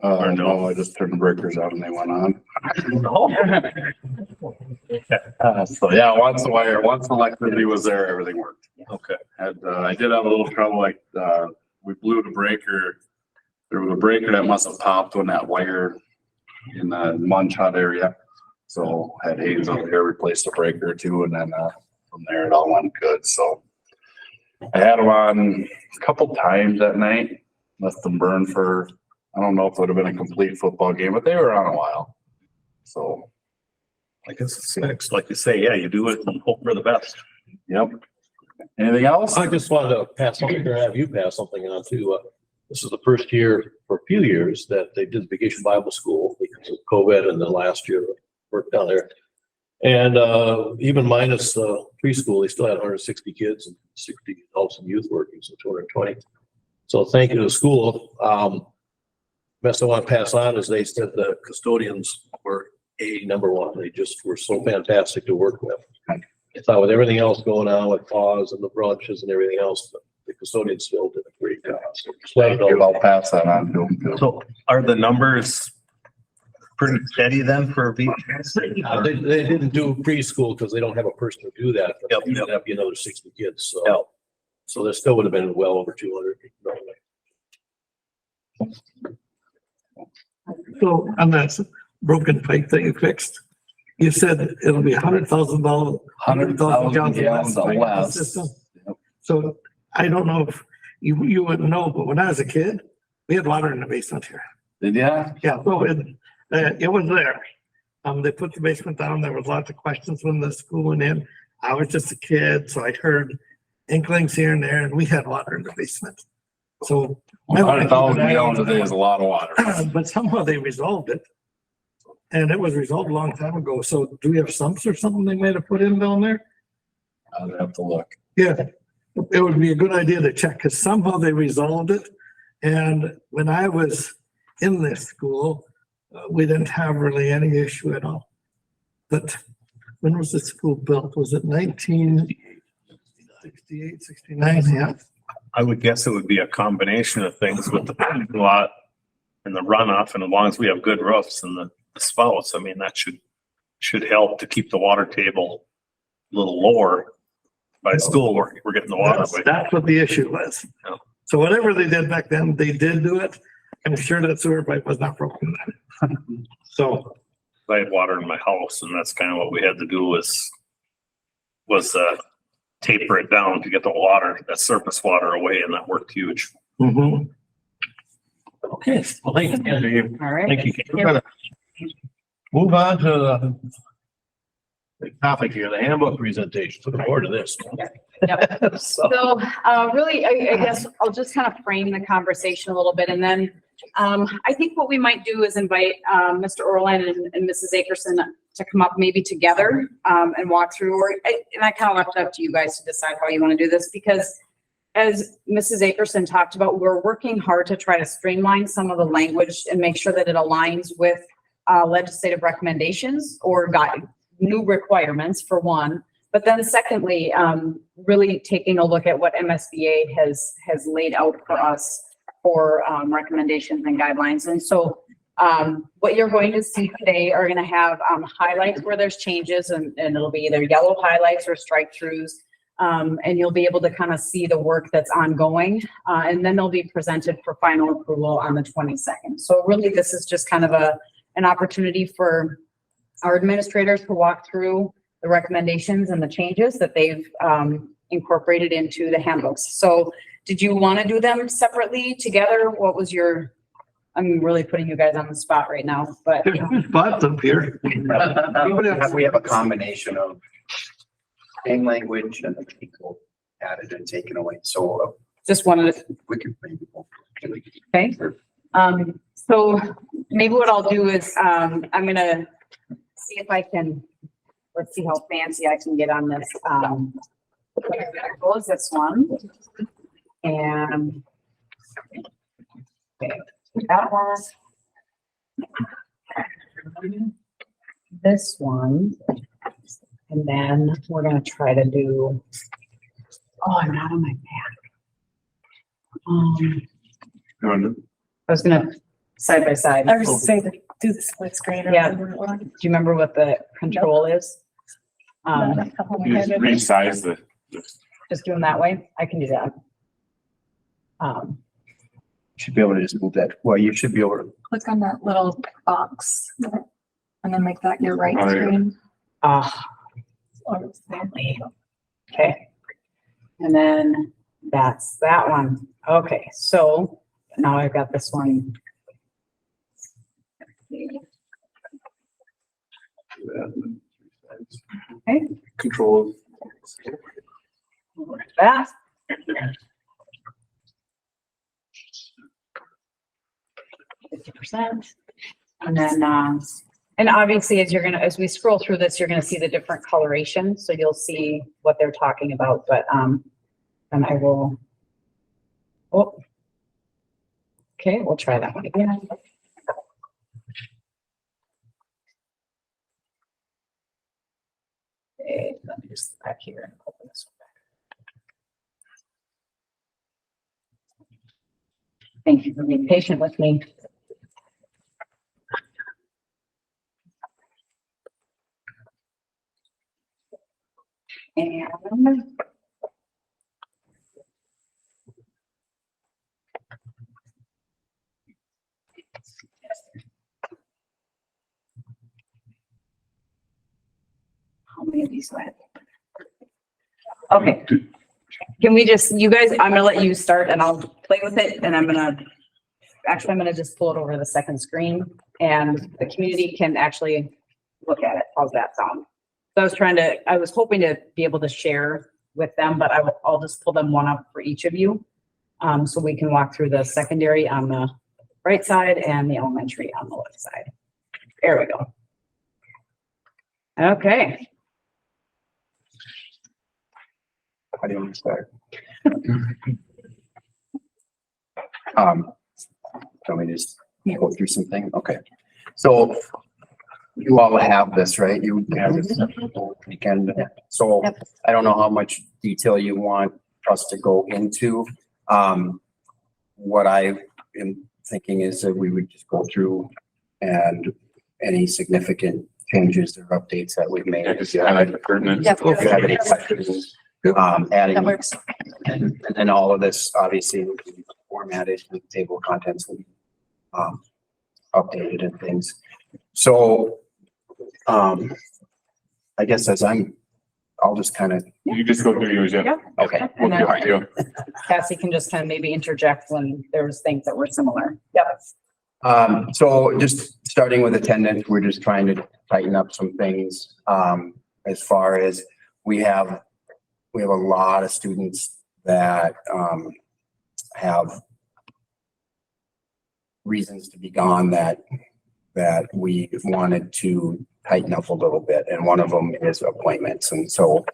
Speaker 10: No, I just turned the breakers on and they went on. So yeah, once the electricity was there, everything worked.
Speaker 6: Okay.
Speaker 10: And I did have a little trouble, we blew the breaker. There was a breaker that must have popped on that wire in the munch hut area. So had Hayes over here replace the breaker too, and then from there it all went good. So I had them on a couple times that night, let them burn for, I don't know if it would have been a complete football game, but they were on a while. So,
Speaker 6: I guess it's next, like you say, yeah, you do it and hope for the best.
Speaker 10: yep. Anything else?
Speaker 11: I just wanted to pass something or have you pass something on to, this is the first year for a few years that they did Vacation Bible School because of COVID, and the last year worked down there. And, even minus the preschool, they still had 160 kids and 60 adults and youth working, so 220. So thank you to the school. Best I want to pass on is they said the custodians were number one. They just were so fantastic to work with. I thought with everything else going on with pause and the brunches and everything else, the custodians still did a great job. So just let
Speaker 10: Thank
Speaker 11: them
Speaker 10: you.
Speaker 11: know.
Speaker 10: I'll pass that on to them too.
Speaker 6: So are the numbers pretty steady then for VPS?
Speaker 11: They didn't do preschool because they don't have a person to do that. But
Speaker 6: Yep,
Speaker 11: you'd
Speaker 6: yep.
Speaker 11: have to be another 60 kids. So,
Speaker 6: Yep.
Speaker 11: so there still would have been well over 200.
Speaker 1: So on that broken pipe that you fixed, you said it'll be $100,000, 100,000 gallons of less. System.
Speaker 10: Yep.
Speaker 1: So I don't know if you wouldn't know, but when I was a kid, we had water in the basement here.
Speaker 10: Did ya?
Speaker 1: Yeah, so it was there. They put the basement down. There was lots of questions when the school went in. I was just a kid, so I heard inklings here and there, and we had water in the basement. So
Speaker 10: 100,000 gallons a day is a lot of water.
Speaker 1: but somehow they resolved it. And it was resolved a long time ago. So do we have sumps or something they might have put in down there?
Speaker 10: I'd have to look.
Speaker 1: Yeah, it would be a good idea to check because somehow they resolved it. And when I was in this school, we didn't have really any issue at all. But when was the school built? Was it 1968, 69? Yeah.
Speaker 6: I would guess it would be a combination of things with the parking lot and the runoff, and as long as we have good roofs and the spouts, I mean, that should help to keep the water table a little lower. By school, we're getting the water away.
Speaker 1: That's what the issue was.
Speaker 6: Yeah.
Speaker 1: So whatever they did back then, they did do it. I'm sure that sewer pipe was not broken. So.
Speaker 6: I had water in my house, and that's kind of what we had to do was taper it down to get the water, that surface water away, and that worked huge.
Speaker 1: Mhm.
Speaker 11: Okay, well, thank you.
Speaker 2: All right.
Speaker 11: Thank you. We're gonna move on to the big topic here, the handbook presentation. Looking forward to this.
Speaker 2: Yep.
Speaker 11: So,
Speaker 2: So, really, I guess I'll just kind of frame the conversation a little bit, and then, I think what we might do is invite, Mr. Orland and Mrs. Akerson to come up maybe together, and walk through, and I kind of left it up to you guys to decide how you want to do this, because as Mrs. Akerson talked about, we're working hard to try to streamline some of the language and make sure that it aligns with, legislative recommendations or new requirements for one. But then secondly, really taking a look at what MSBA has laid out for us for recommendations and guidelines. And so what you're going to see today are going to have highlights where there's changes, and it'll be either yellow highlights or strike throughs. And you'll be able to kind of see the work that's ongoing. And then they'll be presented for final approval on the 22nd. So really, this is just kind of an opportunity for our administrators to walk through the recommendations and the changes that they've incorporated into the handbooks. So did you want to do them separately together? What was I'm really putting you guys on the spot right now, but.
Speaker 1: There's two spots up here.
Speaker 4: We have a combination of same language and the people added and taken away. So
Speaker 2: Just wanted to,
Speaker 4: we can.
Speaker 2: okay. So maybe what I'll do is, I'm gonna see if I can, let's see how fancy I can get on this. Close this one. And okay, that one. This one. And then we're gonna try to do, oh, I'm not on my Mac. I was gonna side by side.
Speaker 5: I was just saying to do the split screen. or
Speaker 2: Yeah.
Speaker 5: whatever it was.
Speaker 2: Do you remember what the control is?
Speaker 5: Not off the top of my
Speaker 10: You
Speaker 5: head.
Speaker 10: just resize the.
Speaker 2: Just do them that way? I can do that.
Speaker 4: Should be able to just move that. Well, you should be able to.
Speaker 5: Click on that little box and then make that your right
Speaker 10: Oh, yeah.
Speaker 5: screen. Or
Speaker 2: Okay. And then that's that one. Okay, so now I've got this one. Okay.
Speaker 10: Control.
Speaker 2: That. %. And then, and obviously as we scroll through this, you're gonna see the different coloration, so you'll see what they're talking about, but, and I will, oh. Okay, we'll try that one again. Okay, let me just go back here and open this one back. Thank you for being patient with me. And how many of these do I have? Okay. Can we just, you guys, I'm gonna let you start and I'll play with it and I'm gonna just pull it over to the second screen and the community can actually look at it. How's that sound? So I was hoping to be able to share with them, but I'll just pull them one up for each of you. So we can walk through the secondary on the right side and the elementary on the left side. There we go. Okay.
Speaker 4: How do you want to start? Can we just go through something? Okay. So you all have this, right? You have this weekend. So I don't know how much detail you want us to go into. What I am thinking is that we would just go through and any significant changes or updates that we've made. If you have any questions, adding.
Speaker 7: That works.
Speaker 4: And then all of this obviously will be formatted with table of contents will be updated and things. So I guess I'll just kind of.
Speaker 10: You just go through yours, yeah.
Speaker 4: Okay.
Speaker 2: And then
Speaker 10: Yeah.
Speaker 2: Cassie can just kind of maybe interject when there was things that were similar. Yep.
Speaker 4: So just starting with attendance, we're just trying to tighten up some things. As far as we have a lot of students that have reasons to be gone that we wanted to tighten up a little bit. And one of them is appointments. And so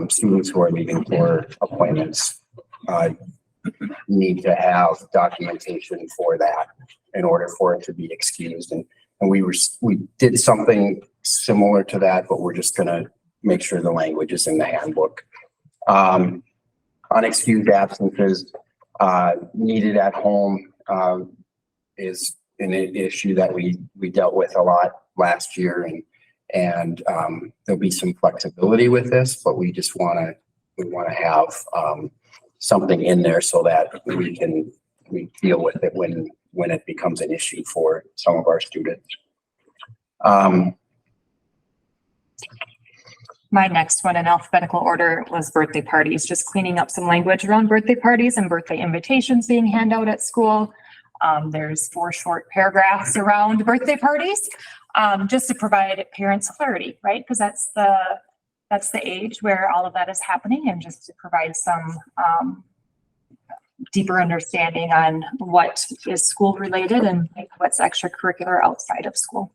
Speaker 4: students who are leaving for appointments need to have documentation for that in order for it to be excused. And we did something similar to that, but we're just gonna make sure the language is in the handbook. Unexcused absences needed at home is an issue that we dealt with a lot last year, and there'll be some flexibility with this, but we just want to have something in there so that we deal with it when it becomes an issue for some of our students.
Speaker 5: My next one in alphabetical order was birthday parties, just cleaning up some language around birthday parties and birthday invitations being handed out at school. There's 4 short paragraphs around birthday parties, just to provide parents clarity, right? Because that's the age where all of that is happening, and just to provide some deeper understanding on what is school related and what's extracurricular outside of school.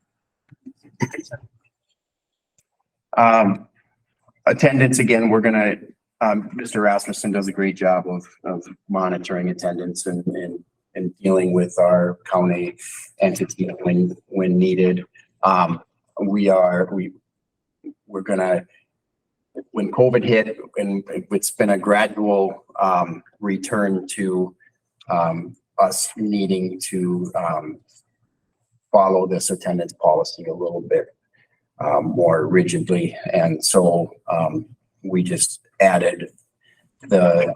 Speaker 4: Attendance, again, we're gonna, Mr. Rasmussen does a great job of monitoring attendance and dealing with our county entity when needed. We're gonna, when COVID hit, and it's been a gradual return to us needing to follow this attendance policy a little bit more rigidly. And so we just added the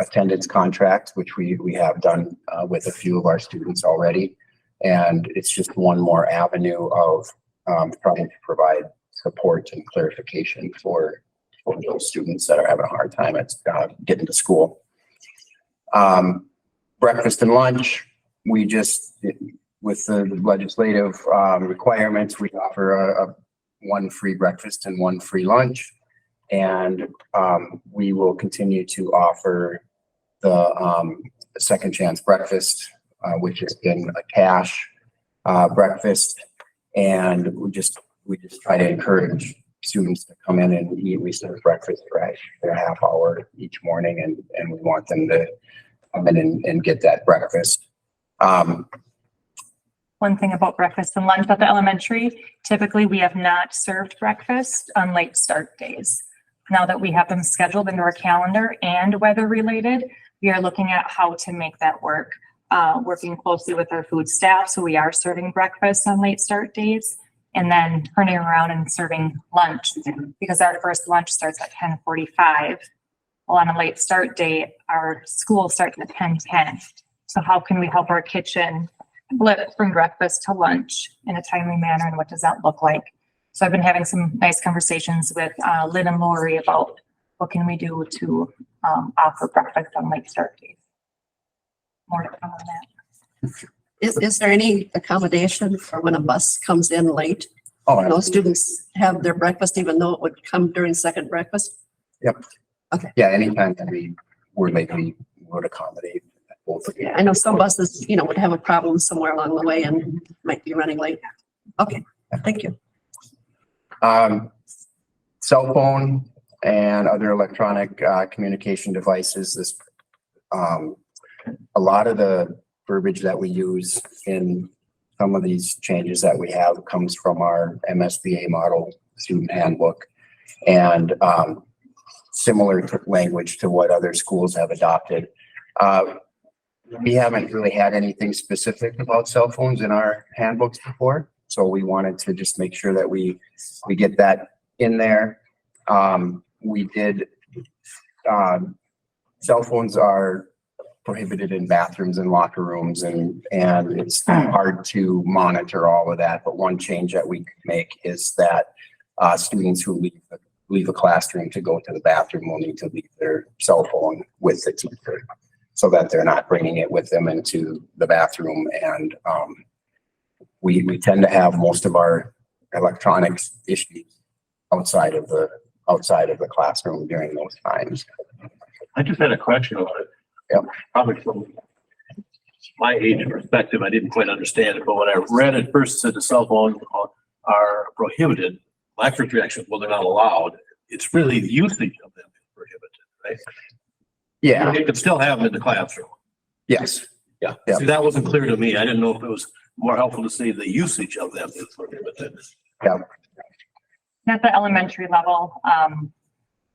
Speaker 4: attendance contract, which we have done with a few of our students already. And it's just one more avenue of trying to provide support and clarification for those students that are having a hard time at getting to school. Breakfast and lunch, we just, with the legislative requirements, we offer one free breakfast and one free lunch. And we will continue to offer the second chance breakfast, which has been a cash breakfast. And we just try to encourage students to come in and eat. We serve breakfast for a half hour each morning, and we want them to come in and get that breakfast.
Speaker 5: One thing about breakfast and lunch at the elementary, typically we have not served breakfast on late start days. Now that we have them scheduled into our calendar and weather related, we are looking at how to make that work. Working closely with our food staff. So we are serving breakfast on late start days and then turning around and serving lunch because our first lunch starts at 10:45. Well, on a late start day, our school starts at 10:10. So how can we help our kitchen flip from breakfast to lunch in a timely manner, and what does that look like? So I've been having some nice conversations with Lynn and Lori about what can we do to offer breakfast on late start days. More to come on that.
Speaker 7: Is there any accommodation for when a bus comes in late?
Speaker 4: Oh,
Speaker 7: Those students have their breakfast even though it would come during second breakfast?
Speaker 4: Yep.
Speaker 7: Okay.
Speaker 4: Yeah, anytime that we would accommodate both of you.
Speaker 7: Yeah, I know some buses, would have a problem somewhere along the way and might be running late. Okay, thank you.
Speaker 4: Cell phone and other electronic communication devices. A lot of the verbiage that we use in some of these changes that we have comes from our MSBA model student handbook, and similar language to what other schools have adopted. We haven't really had anything specific about cell phones in our handbooks before, so we wanted to just make sure that we get that in there. We did, cell phones are prohibited in bathrooms and locker rooms, and it's hard to monitor all of that. But one change that we could make is that students who leave a classroom to go to the bathroom will need to leave their cell phone with the teacher so that they're not bringing it with them into the bathroom. And we tend to have most of our electronics issues outside of the classroom during those times.
Speaker 11: I just had a question about it.
Speaker 4: Yep.
Speaker 11: Probably from my age perspective, I didn't quite understand it, but when I read it first, it said the cell phones are prohibited. My first reaction, well, they're not allowed. It's really the usage of them is prohibited, right?
Speaker 4: Yeah.
Speaker 11: You can still have them in the classroom.
Speaker 4: Yes.
Speaker 11: Yeah.
Speaker 4: Yeah.
Speaker 11: See, that wasn't clear to me. I didn't know if it was more helpful to say the usage of them is prohibited.
Speaker 4: Yeah.
Speaker 5: At the elementary level,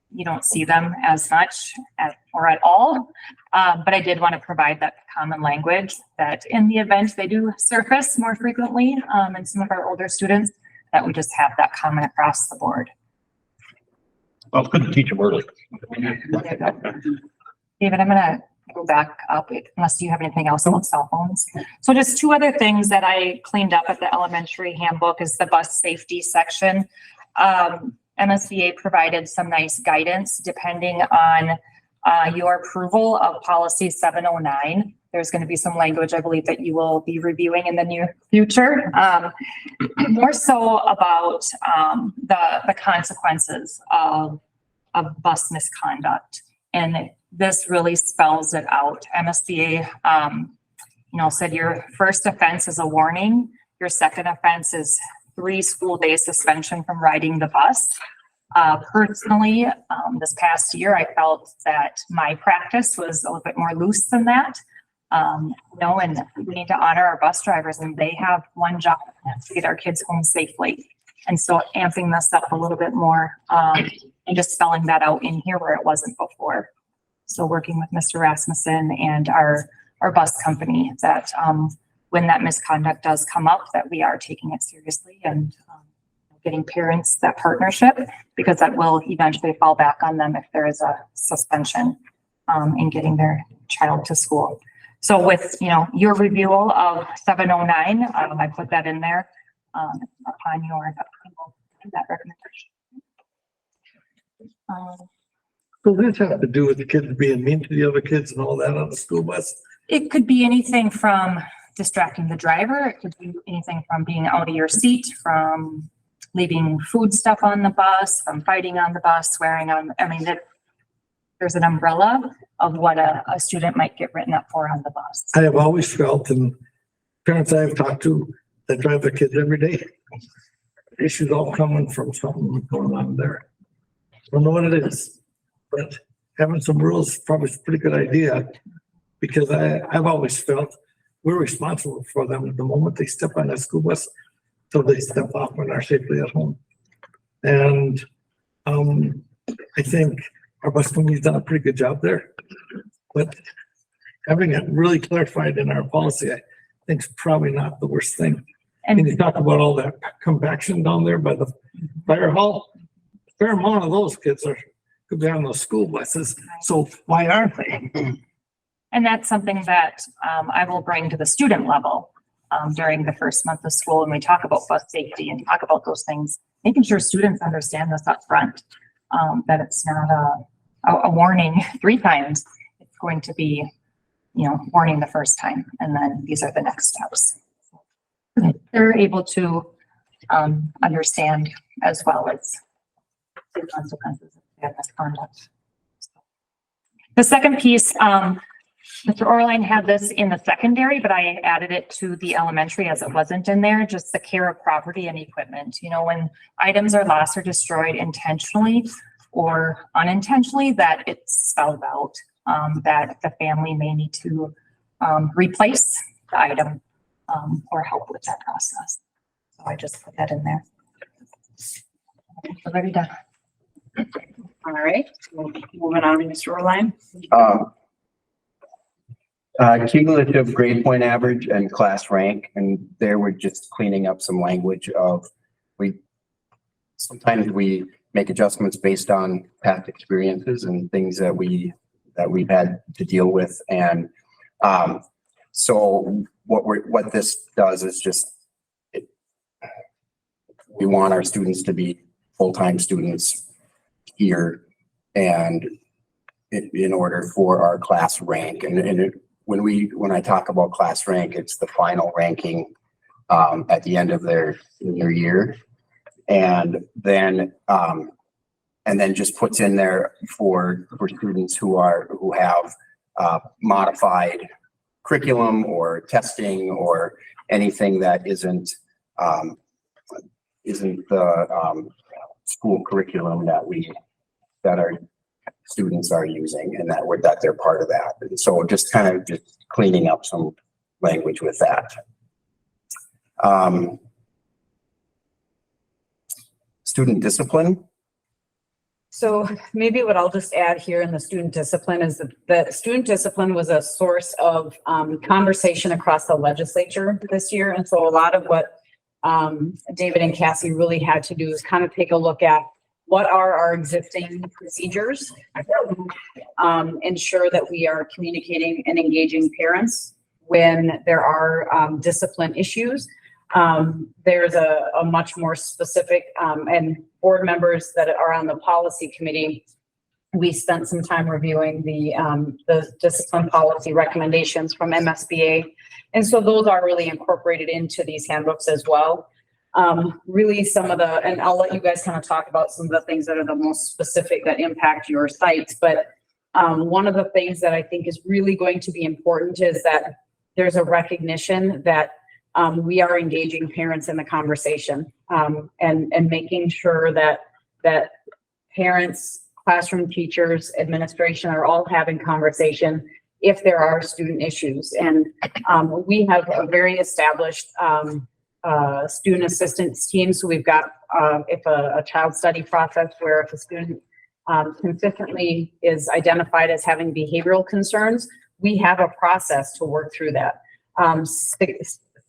Speaker 5: you don't see them as much or at all. But I did want to provide that common language that in the event they do surface more frequently, in some of our older students, that we just have that common across the board.
Speaker 11: Well, it's good to teach them early.
Speaker 5: David, I'm gonna go back up unless you have anything else on cell phones. So just two other things that I cleaned up at the elementary handbook is the bus safety section. MSBA provided some nice guidance depending on your approval of policy 709. There's going to be some language, I believe, that you will be reviewing in the near future. More so about the consequences of bus misconduct. And this really spells it out. MSBA, said your first offense is a warning. Your second offense is 3 school day suspension from riding the bus. Personally, this past year, I felt that my practice was a little bit more loose than that. And we need to honor our bus drivers, and they have one job, and that's to get our kids home safely. And so amping this up a little bit more, and just spelling that out in here where it wasn't before. So working with Mr. Rasmussen and our bus company that, when that misconduct does come up, that we are taking it seriously and getting parents that partnership, because that will eventually fall back on them if there is a suspension in getting their child to school. So with, your review of 709, I put that in there upon your approval, that recommendation.
Speaker 1: So this has to do with the kids being mean to the other kids and all that on the school bus?
Speaker 5: It could be anything from distracting the driver. It could be anything from being out of your seat, from, leaving food stuff on the bus, from fighting on the bus, swearing on, I mean, there's an umbrella of what a student might get written up for on the bus.
Speaker 1: I have always felt, and parents I have talked to that drive their kids every day, issues all coming from something going on there. I don't know what it is, but having some rules is probably a pretty good idea, because I've always felt we're responsible for them the moment they step on that school bus till they step off and are safely at home. And I think our bus company's done a pretty good job there, but having it really clarified in our policy, I think is probably not the worst thing. And you talk about all that compaction down there by the fire hall, a fair amount of those kids could be on those school buses. So why aren't they?
Speaker 5: And that's something that I will bring to the student level during the first month of school when we talk about bus safety and talk about those things, making sure students understand this up front, that it's not a warning 3 times. It's going to be, warning the first time, and then these are the next steps. They're able to understand as well as the consequences of their misconduct. The second piece, Mr. Orline had this in the secondary, but I added it to the elementary as it wasn't in there, just the care of property and equipment. When items are lost or destroyed intentionally or unintentionally, that it's spelled out, that the family may need to replace the item or help with that process. So I just put that in there. We're ready done.
Speaker 2: All right, moving on to Mr. Orline.
Speaker 4: Cumulative grade point average and class rank, and there we're just cleaning up some language of, sometimes we make adjustments based on past experiences and things that we've had to deal with. And so what this does is just, we want our students to be full-time students here, and in order for our class rank, when I talk about class rank, it's the final ranking at the end of their year, and then just puts in there for students who have modified curriculum or testing or anything that isn't the school curriculum that our students are using, and that they're part of that. And so just cleaning up some language with that. Student discipline.
Speaker 2: So maybe what I'll just add here in the student discipline is that student discipline was a source of conversation across the legislature this year. And so a lot of what David and Cassie really had to do is kind of take a look at what are our existing procedures, ensure that we are communicating and engaging parents when there are discipline issues. There's a much more specific, and board members that are on the policy committee, we spent some time reviewing the discipline policy recommendations from MSBA. And so those are really incorporated into these handbooks as well. Really and I'll let you guys kind of talk about some of the things that are the most specific that impact your sites. But one of the things that I think is really going to be important is that there's a recognition that we are engaging parents in the conversation, and making sure that parents, classroom teachers, administration are all having conversation if there are student issues. And we have a very established student assistance team. So we've got if a child study process where if a student consistently is identified as having behavioral concerns, we have a process to work through that.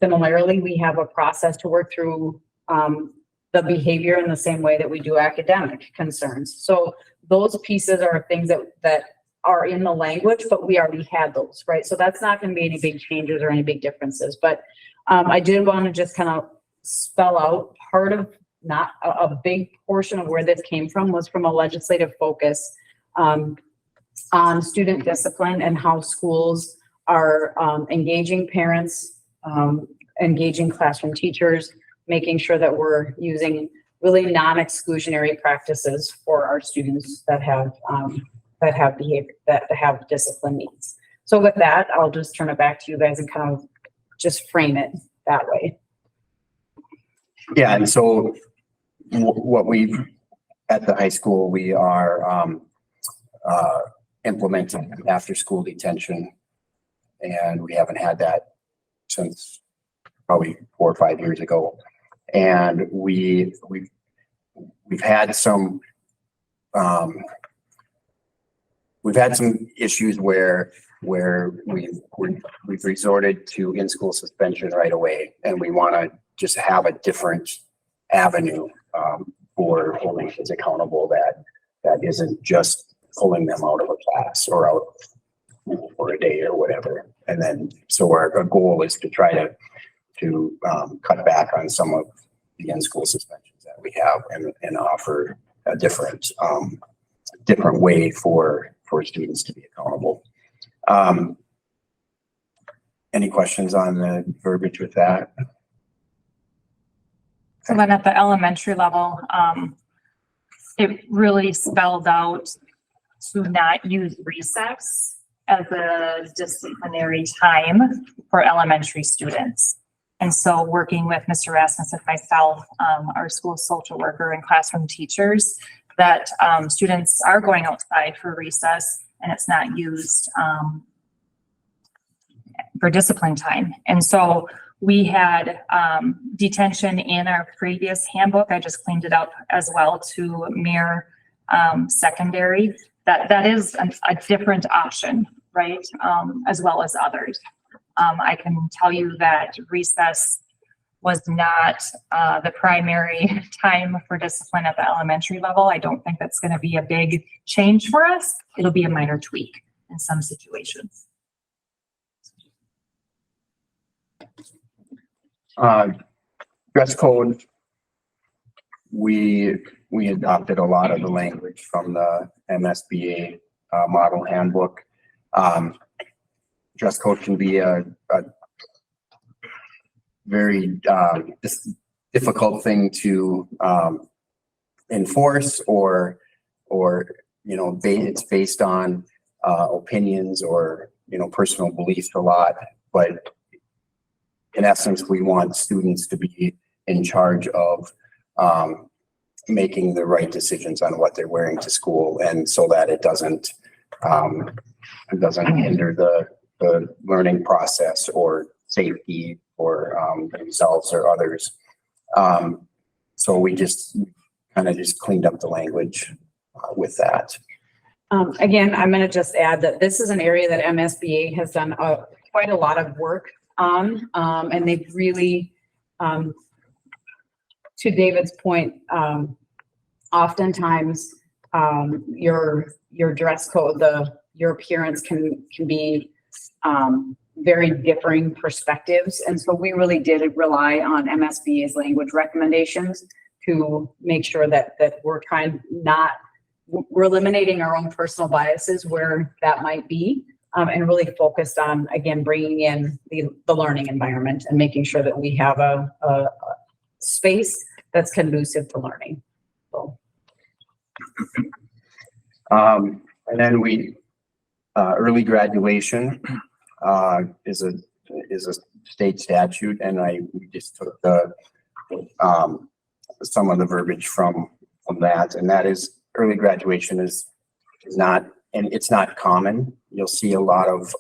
Speaker 2: Similarly, we have a process to work through the behavior in the same way that we do academic concerns. So those pieces are things that are in the language, but we already had those, right? So that's not going to be any big changes or any big differences. But I did want to just kind of spell out part of, not a big portion of where this came from, was from a legislative focus on student discipline and how schools are engaging parents, engaging classroom teachers, making sure that we're using really non-exclusionary practices for our students that have behavior, that have discipline needs. So with that, I'll just turn it back to you guys and kind of just frame it that way.
Speaker 4: Yeah, and so what we, at the high school, we are implementing after-school detention. And we haven't had that since probably 4 or 5 years ago. And we've had some issues where we've resorted to in-school suspension right away, and we want to just have a different avenue for holding kids accountable that isn't just pulling them out of a class or out for a day or whatever. And then so our goal is to try to cut back on some of the in-school suspensions that we have and offer a different way for students to be accountable. Any questions on the verbiage with that?
Speaker 5: So then at the elementary level, it really spelled out to not use recess as a disciplinary time for elementary students. And so working with Mr. Rasmus and myself, our school social worker and classroom teachers, that students are going outside for recess and it's not used for discipline time. And so we had detention in our previous handbook. I just cleaned it up as well to mirror secondary. That is a different option, right? As well as others. I can tell you that recess was not the primary time for discipline at the elementary level. I don't think that's going to be a big change for us. It'll be a minor tweak in some situations.
Speaker 4: Dress code, we adopted a lot of the language from the MSBA model handbook. Dress code can be a very difficult thing to enforce, or it's based on opinions or personal beliefs a lot. But in essence, we want students to be in charge of making the right decisions on what they're wearing to school, and so that it doesn't hinder the learning process or safety for themselves or others. So we just kind of cleaned up the language with that.
Speaker 2: Again, I'm going to just add that this is an area that MSBA has done quite a lot of work on, and they've really, to David's point, oftentimes your dress code, your appearance can be very differing perspectives. And so we really did rely on MSBA's language recommendations to make sure that we're eliminating our own personal biases where that might be, and really focused on, again, bringing in the learning environment and making sure that we have a space that's conducive to learning. So.
Speaker 4: And then early graduation is a state statute, and we just took some of the verbiage from that, and that is early graduation is not, and it's not common. You'll see a lot of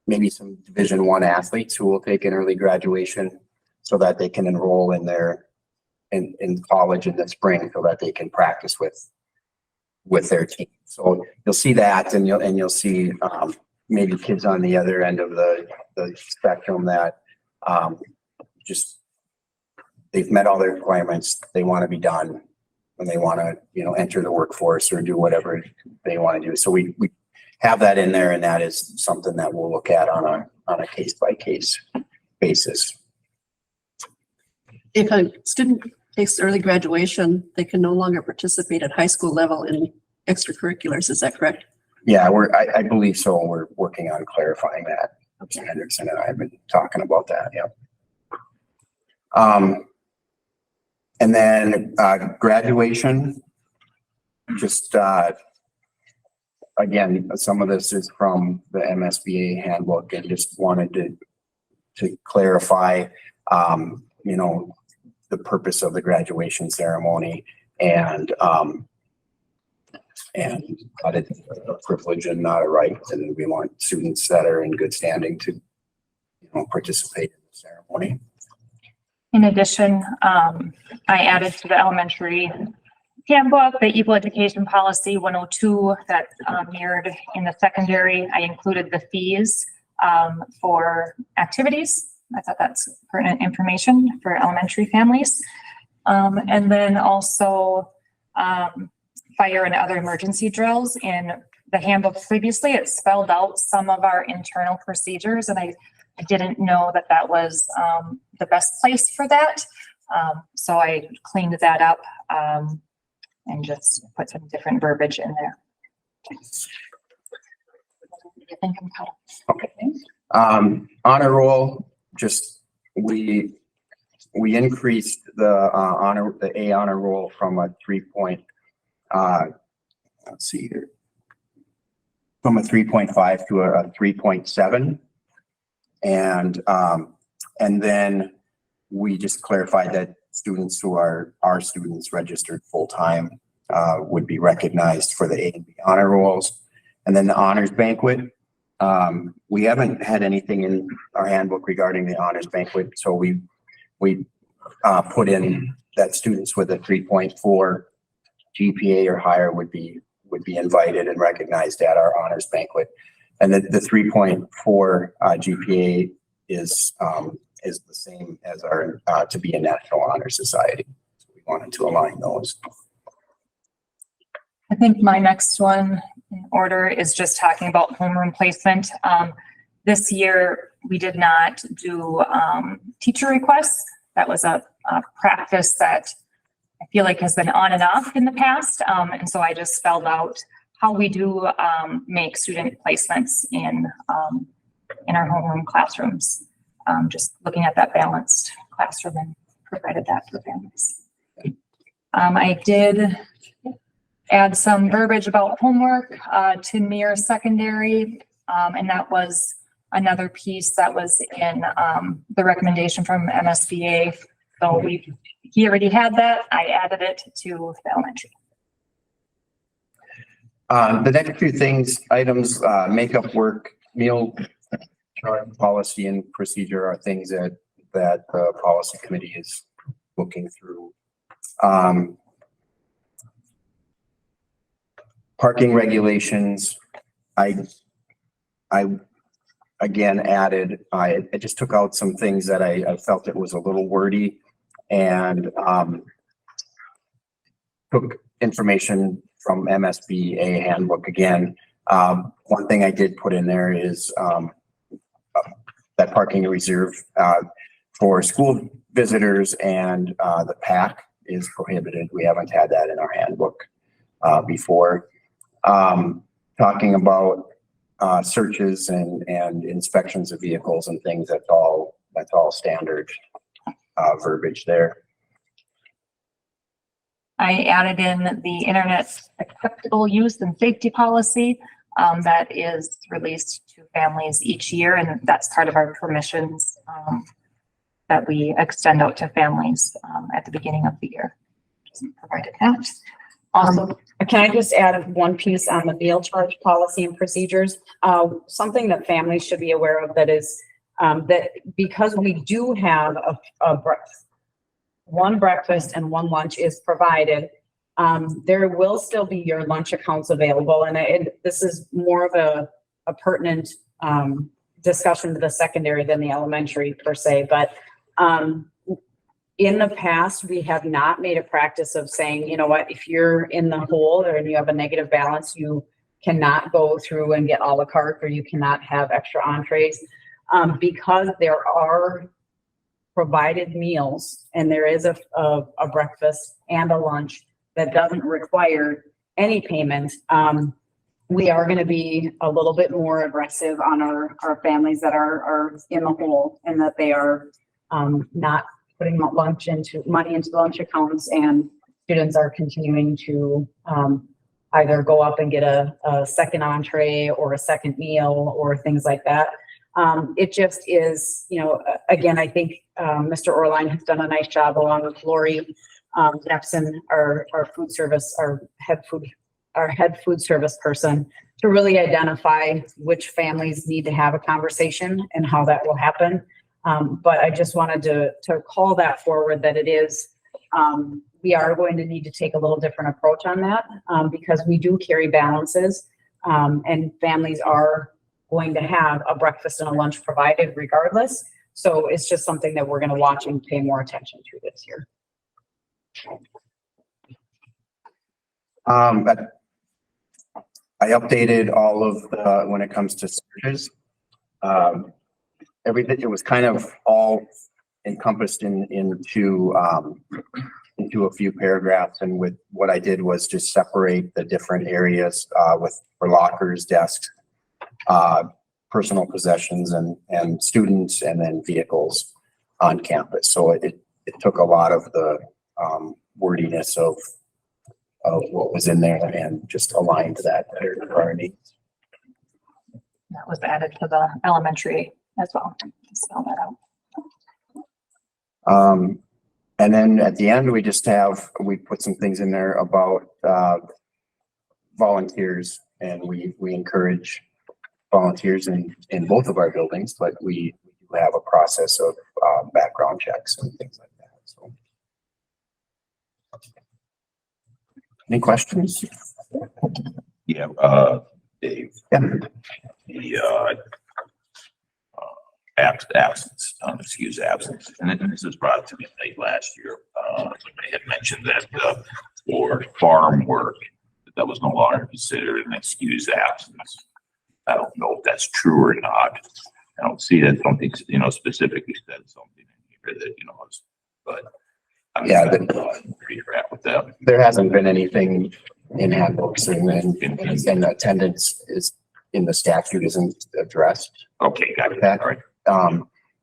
Speaker 4: maybe some Division I athletes who will take an early graduation so that they can enroll in college in the spring, so that they can practice with their team. So you'll see that, and you'll see maybe kids on the other end of the spectrum that they've met all their requirements. They want to be done, and they want to enter the workforce or do whatever they want to do. So we have that in there, and that is something that we'll look at on a case by case basis.
Speaker 7: If a student takes early graduation, they can no longer participate at high school level in extracurriculars. Is that correct?
Speaker 4: Yeah, I believe so. We're working on clarifying that. Okay. Henderson and I have been talking about that. Yeah. And then, graduation, just, again, some of this is from the MSBA handbook and just wanted to clarify, you know, the purpose of the graduation ceremony and that it's a privilege and not a right. And we want students that are in good standing to, you know, participate in the ceremony.
Speaker 5: In addition, I added to the elementary handbook, the equal education policy 102 that mirrored in the secondary. I included the fees for activities. I thought that's pertinent information for elementary families. And then also fire and other emergency drills. In the handbook previously, it spelled out some of our internal procedures, and I didn't know that that was the best place for that. So I cleaned that up and just put some different verbiage in there. I think I'm caught up.
Speaker 4: Okay. Honor roll, just we increased the A honor roll from a 3 let's see here, from a 3.5 to a 3.7. And then we just clarified that students who are our students registered full-time would be recognized for the A and B honor rolls. And then the honors banquet, we haven't had anything in our handbook regarding the honors banquet. So we put in that students with a 3.4 GPA or higher would be invited and recognized at our honors banquet. And the 3.4 GPA is the same as our to be a National Honor Society. So we wanted to align those.
Speaker 5: I think my next one in order is just talking about homeroom placement. This year, we did not do teacher requests. That was a practice that I feel like has been on and off in the past. And so I just spelled out how we do make student placements in our homeroom classrooms. Just looking at that balanced classroom and provided that for families. I did add some verbiage about homework to mirror secondary, and that was another piece that was in the recommendation from MSBA. So he already had that. I added it to the elementary.
Speaker 4: The next few items, makeup work, meal policy and procedure are things that the policy committee is looking through. Parking regulations, I again added, I just took out some things that I felt it was a little wordy and took information from MSBA handbook again. One thing I did put in there is that parking reserve for school visitors and the pack is prohibited. We haven't had that in our handbook before. Talking about searches and inspections of vehicles and things, that's all standard verbiage there.
Speaker 5: I added in the internet acceptable use and safety policy that is released to families each year, and that's part of our permissions that we extend out to families at the beginning of the year. Just provided that.
Speaker 2: Also, can I just add one piece on the meal charge policy and procedures? Something that families should be aware of that is that because we do have a breakfast, one breakfast and one lunch is provided, there will still be your lunch accounts available. And this is more of a pertinent discussion to the secondary than the elementary per se. But in the past, we have not made a practice of saying, you know what, if you're in the hole or you have a negative balance, you cannot go through and get a la carte or you cannot have extra entrees because there are provided meals and there is a breakfast and a lunch that doesn't require any payment. We are going to be a little bit more aggressive on our families that are in the hole and that they are not putting money into the lunch accounts, and students are continuing to, either go up and get a second entree or a second meal or things like that. It just is, again, I think, Mr. Orline has done a nice job along with Lori, Jepson, our food service, our head food service person, to really identify which families need to have a conversation and how that will happen. But I just wanted to call that forward, that it is, we are going to need to take a little different approach on that, because we do carry balances, and families are going to have a breakfast and a lunch provided regardless. So it's just something that we're going to watch and pay more attention to this year.
Speaker 4: I updated all of the, when it comes to searches. Everything, it was kind of all encompassed into a few paragraphs. And with what I did was just separate the different areas, for lockers, desks, personal possessions, and students, and then vehicles on campus. So it took a lot of the wordiness of what was in there and just aligned to that better to our needs.
Speaker 5: That was added to the elementary as well. Spell that out.
Speaker 4: And then at the end, we put some things in there about volunteers, and we encourage volunteers in both of our buildings, but we have a process of background checks and things like that. So, any questions?
Speaker 12: Yeah, Dave.
Speaker 4: Yeah.
Speaker 12: The absence, excuse absence, and this was brought to me late last year. They had mentioned that for farm work, that was no longer considered an excused absence. I don't know if that's true or not. I don't see that something, specifically said something in here that, but I'm
Speaker 4: Yeah,
Speaker 12: where you're at with that.
Speaker 4: there hasn't been anything in handbooks, and attendance is in the statute isn't addressed.
Speaker 12: Okay, got it.
Speaker 4: That-
Speaker 12: All right.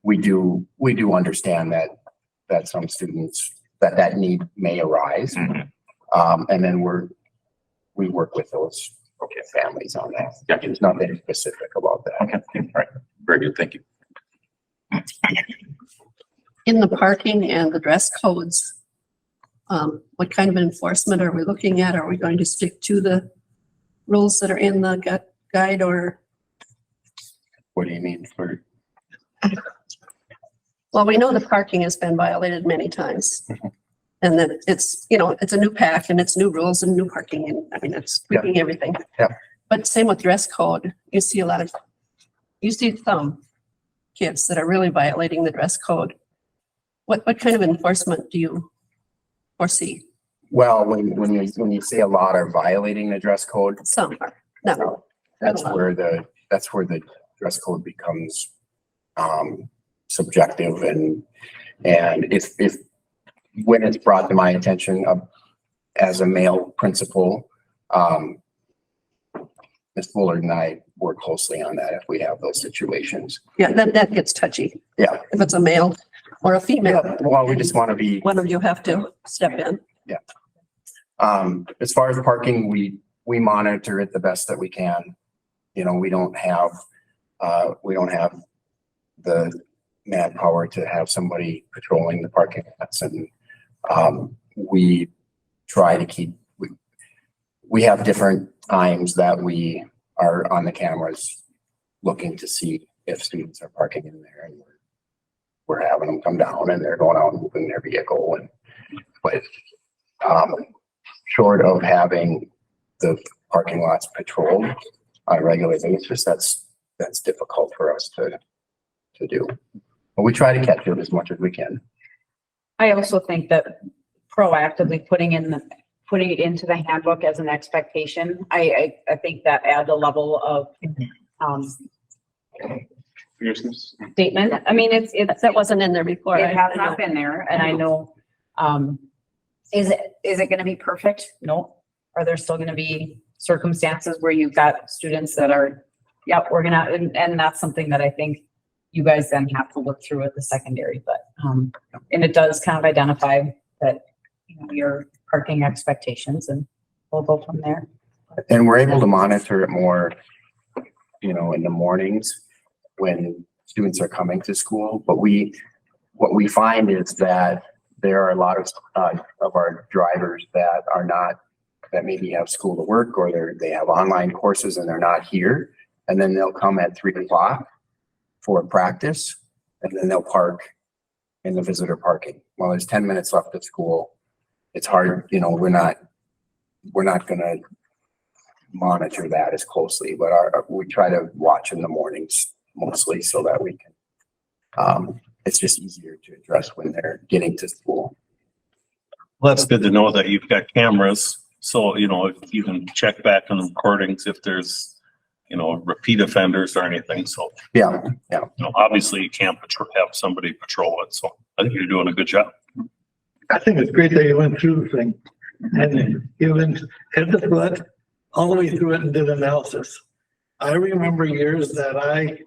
Speaker 4: We do understand that some students that need may arise.
Speaker 12: Mhm.
Speaker 4: And then we work with those families on that.
Speaker 12: Yeah.
Speaker 4: There's nothing specific about that.
Speaker 12: Okay, all right. Very good. Thank you.
Speaker 7: In the parking and the dress codes, what kind of enforcement are we looking at? Are we going to stick to the rules that are in the guide, or?
Speaker 4: What do you mean for?
Speaker 7: Well, we know the parking has been violated many times. And that it's a new pack and it's new rules and new parking, and I mean, it's tweaking everything.
Speaker 4: Yeah.
Speaker 7: But same with dress code. You see some kids that are really violating the dress code. What kind of enforcement do you foresee?
Speaker 4: Well, when you say a lot are violating the dress code,
Speaker 7: Some are, not all.
Speaker 4: that's where the dress code becomes subjective, and if when it's brought to my attention as a male principal, Ms. Bullard and I work closely on that if we have those situations.
Speaker 7: Yeah, that gets touchy.
Speaker 4: Yeah.
Speaker 7: If it's a male or a female,
Speaker 4: Well, we just want to be,
Speaker 7: one of you have to step in.
Speaker 4: as far as parking, we monitor it the best that we can. We don't have the manpower to have somebody patrolling the parking lots, and we try to keep, we have different times that we are on the cameras looking to see if students are parking in there, and we're having them come down and they're going out and moving their vehicle. But short of having the parking lots patrolled on a regular basis, that's difficult for us to do. But we try to catch it as much as we can.
Speaker 2: I also think that proactively putting it into the handbook as an expectation, I think that adds a level of, statement. I mean, it's
Speaker 7: That wasn't in there before.
Speaker 2: it has not been there, and I know, is it gonna be perfect? No. Are there still gonna be circumstances where you've got students that are, yep, we're gonna, and that's something that I think, you guys then have to look through at the secondary, but, and it does kind of identify that, you know, your parking expectations, and we'll go from there.
Speaker 4: And we're able to monitor it more, you know, in the mornings when students are coming to school. But what we find is that there are a lot of our drivers that are not, that maybe have school to work, or they have online courses and they're not here. And then they'll come at 3 o'clock for practice, and then they'll park in the visitor parking. Well, there's 10 minutes left of school. It's hard, you know, we're not gonna monitor that as closely, but we try to watch in the mornings mostly so that we can, it's just easier to address when they're getting to school.
Speaker 6: Well, that's good to know that you've got cameras. So, you know, you can check back on the recordings if there's, you know, repeat offenders or anything. So,
Speaker 4: Yeah.
Speaker 6: you know, obviously you can't have somebody patrol it. So I think you're doing a good job.
Speaker 1: I think it's great that you went through the thing and you went head to foot all the way through it and did analysis. I remember years that I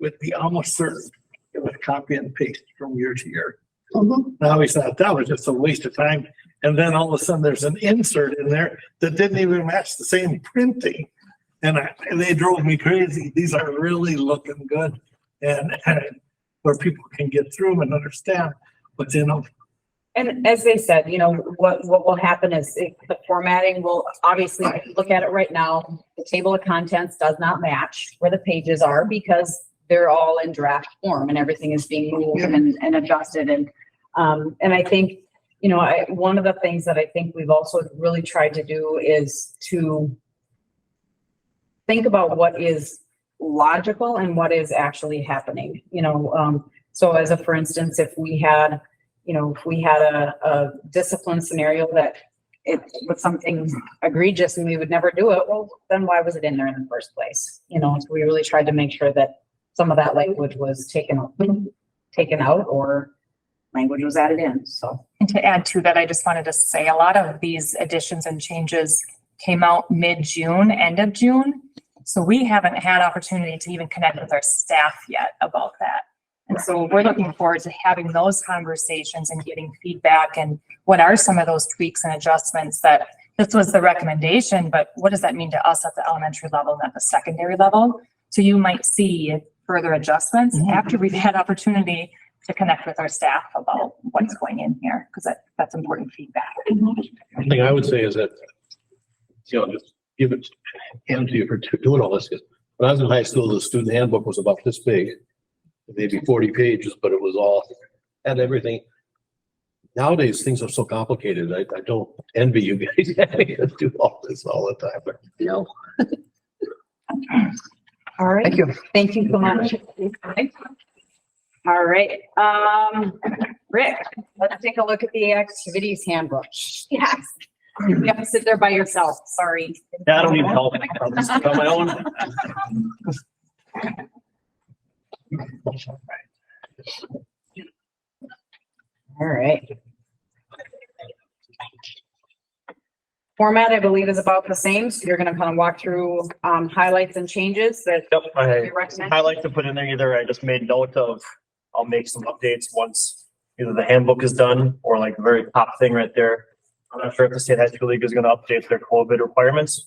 Speaker 1: would be almost certain it was copy and paste from year to year. I always thought that was just a waste of time. And then all of a sudden there's an insert in there that didn't even match the same printing. And they drove me crazy. These are really looking good. And where people can get through them and understand what's in them.
Speaker 2: And as they said, you know, what will happen is the formatting will obviously, if you look at it right now, the table of contents does not match where the pages are because they're all in draft form and everything is being moved and adjusted. And I think, you know, one of the things that I think we've also really tried to do is to think about what is logical and what is actually happening, you know. So as for instance, if we had a discipline scenario that it was something egregious and we would never do it, well, then why was it in there in the first place? You know, so we really tried to make sure that some of that language was taken out or language was added in, so.
Speaker 5: And to add to that, I just wanted to say a lot of these additions and changes came out mid-June, end of June. So we haven't had opportunity to even connect with our staff yet about that. And so we're looking forward to having those conversations and getting feedback and what are some of those tweaks and adjustments that this was the recommendation, but what does that mean to us at the elementary level and at the secondary level? So you might see further adjustments after we've had opportunity to connect with our staff about what's going in here, because that's important feedback.
Speaker 11: One thing I would say is that, you know, just give it, hand to you for doing all this. When I was in high school, the student handbook was about this big, maybe 40 pages, but it was all, had everything. Nowadays, things are so complicated. I don't envy you guys having to do all this all the time, but
Speaker 7: No.
Speaker 2: All right.
Speaker 4: Thank you.
Speaker 2: Thank you so much. All right, Rick, let's take a look at the activities handbook. Yes. You have to sit there by yourself, sorry.
Speaker 8: Yeah, I don't need help. I'll just do it on my own.
Speaker 2: All right. Format, I believe, is about the same, so you're gonna kind of walk through highlights and changes that
Speaker 8: Yep, I
Speaker 2: you recommend.
Speaker 8: highlight to put in there either I just made note of, I'll make some updates once either the handbook is done or like the very top thing right there. I'm not sure if the state high school league is gonna update their COVID requirements.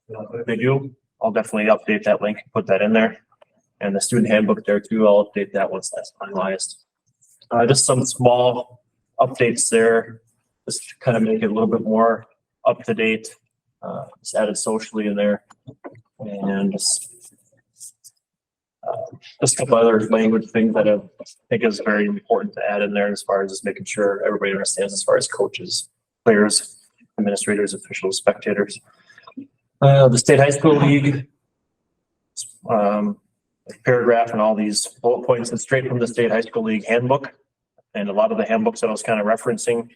Speaker 8: If they do, I'll definitely update that link, put that in there. And the student handbook there too, I'll update that once that's finalized. Just some small updates there, just to kind of make it a little bit more up to date. Just added socially in there. And just a couple other language things that I think is very important to add in there as far as just making sure everybody understands as far as coaches, players, administrators, officials, spectators. The state high school league paragraph and all these bullet points is straight from the state high school league handbook. And a lot of the handbooks that I was kind of referencing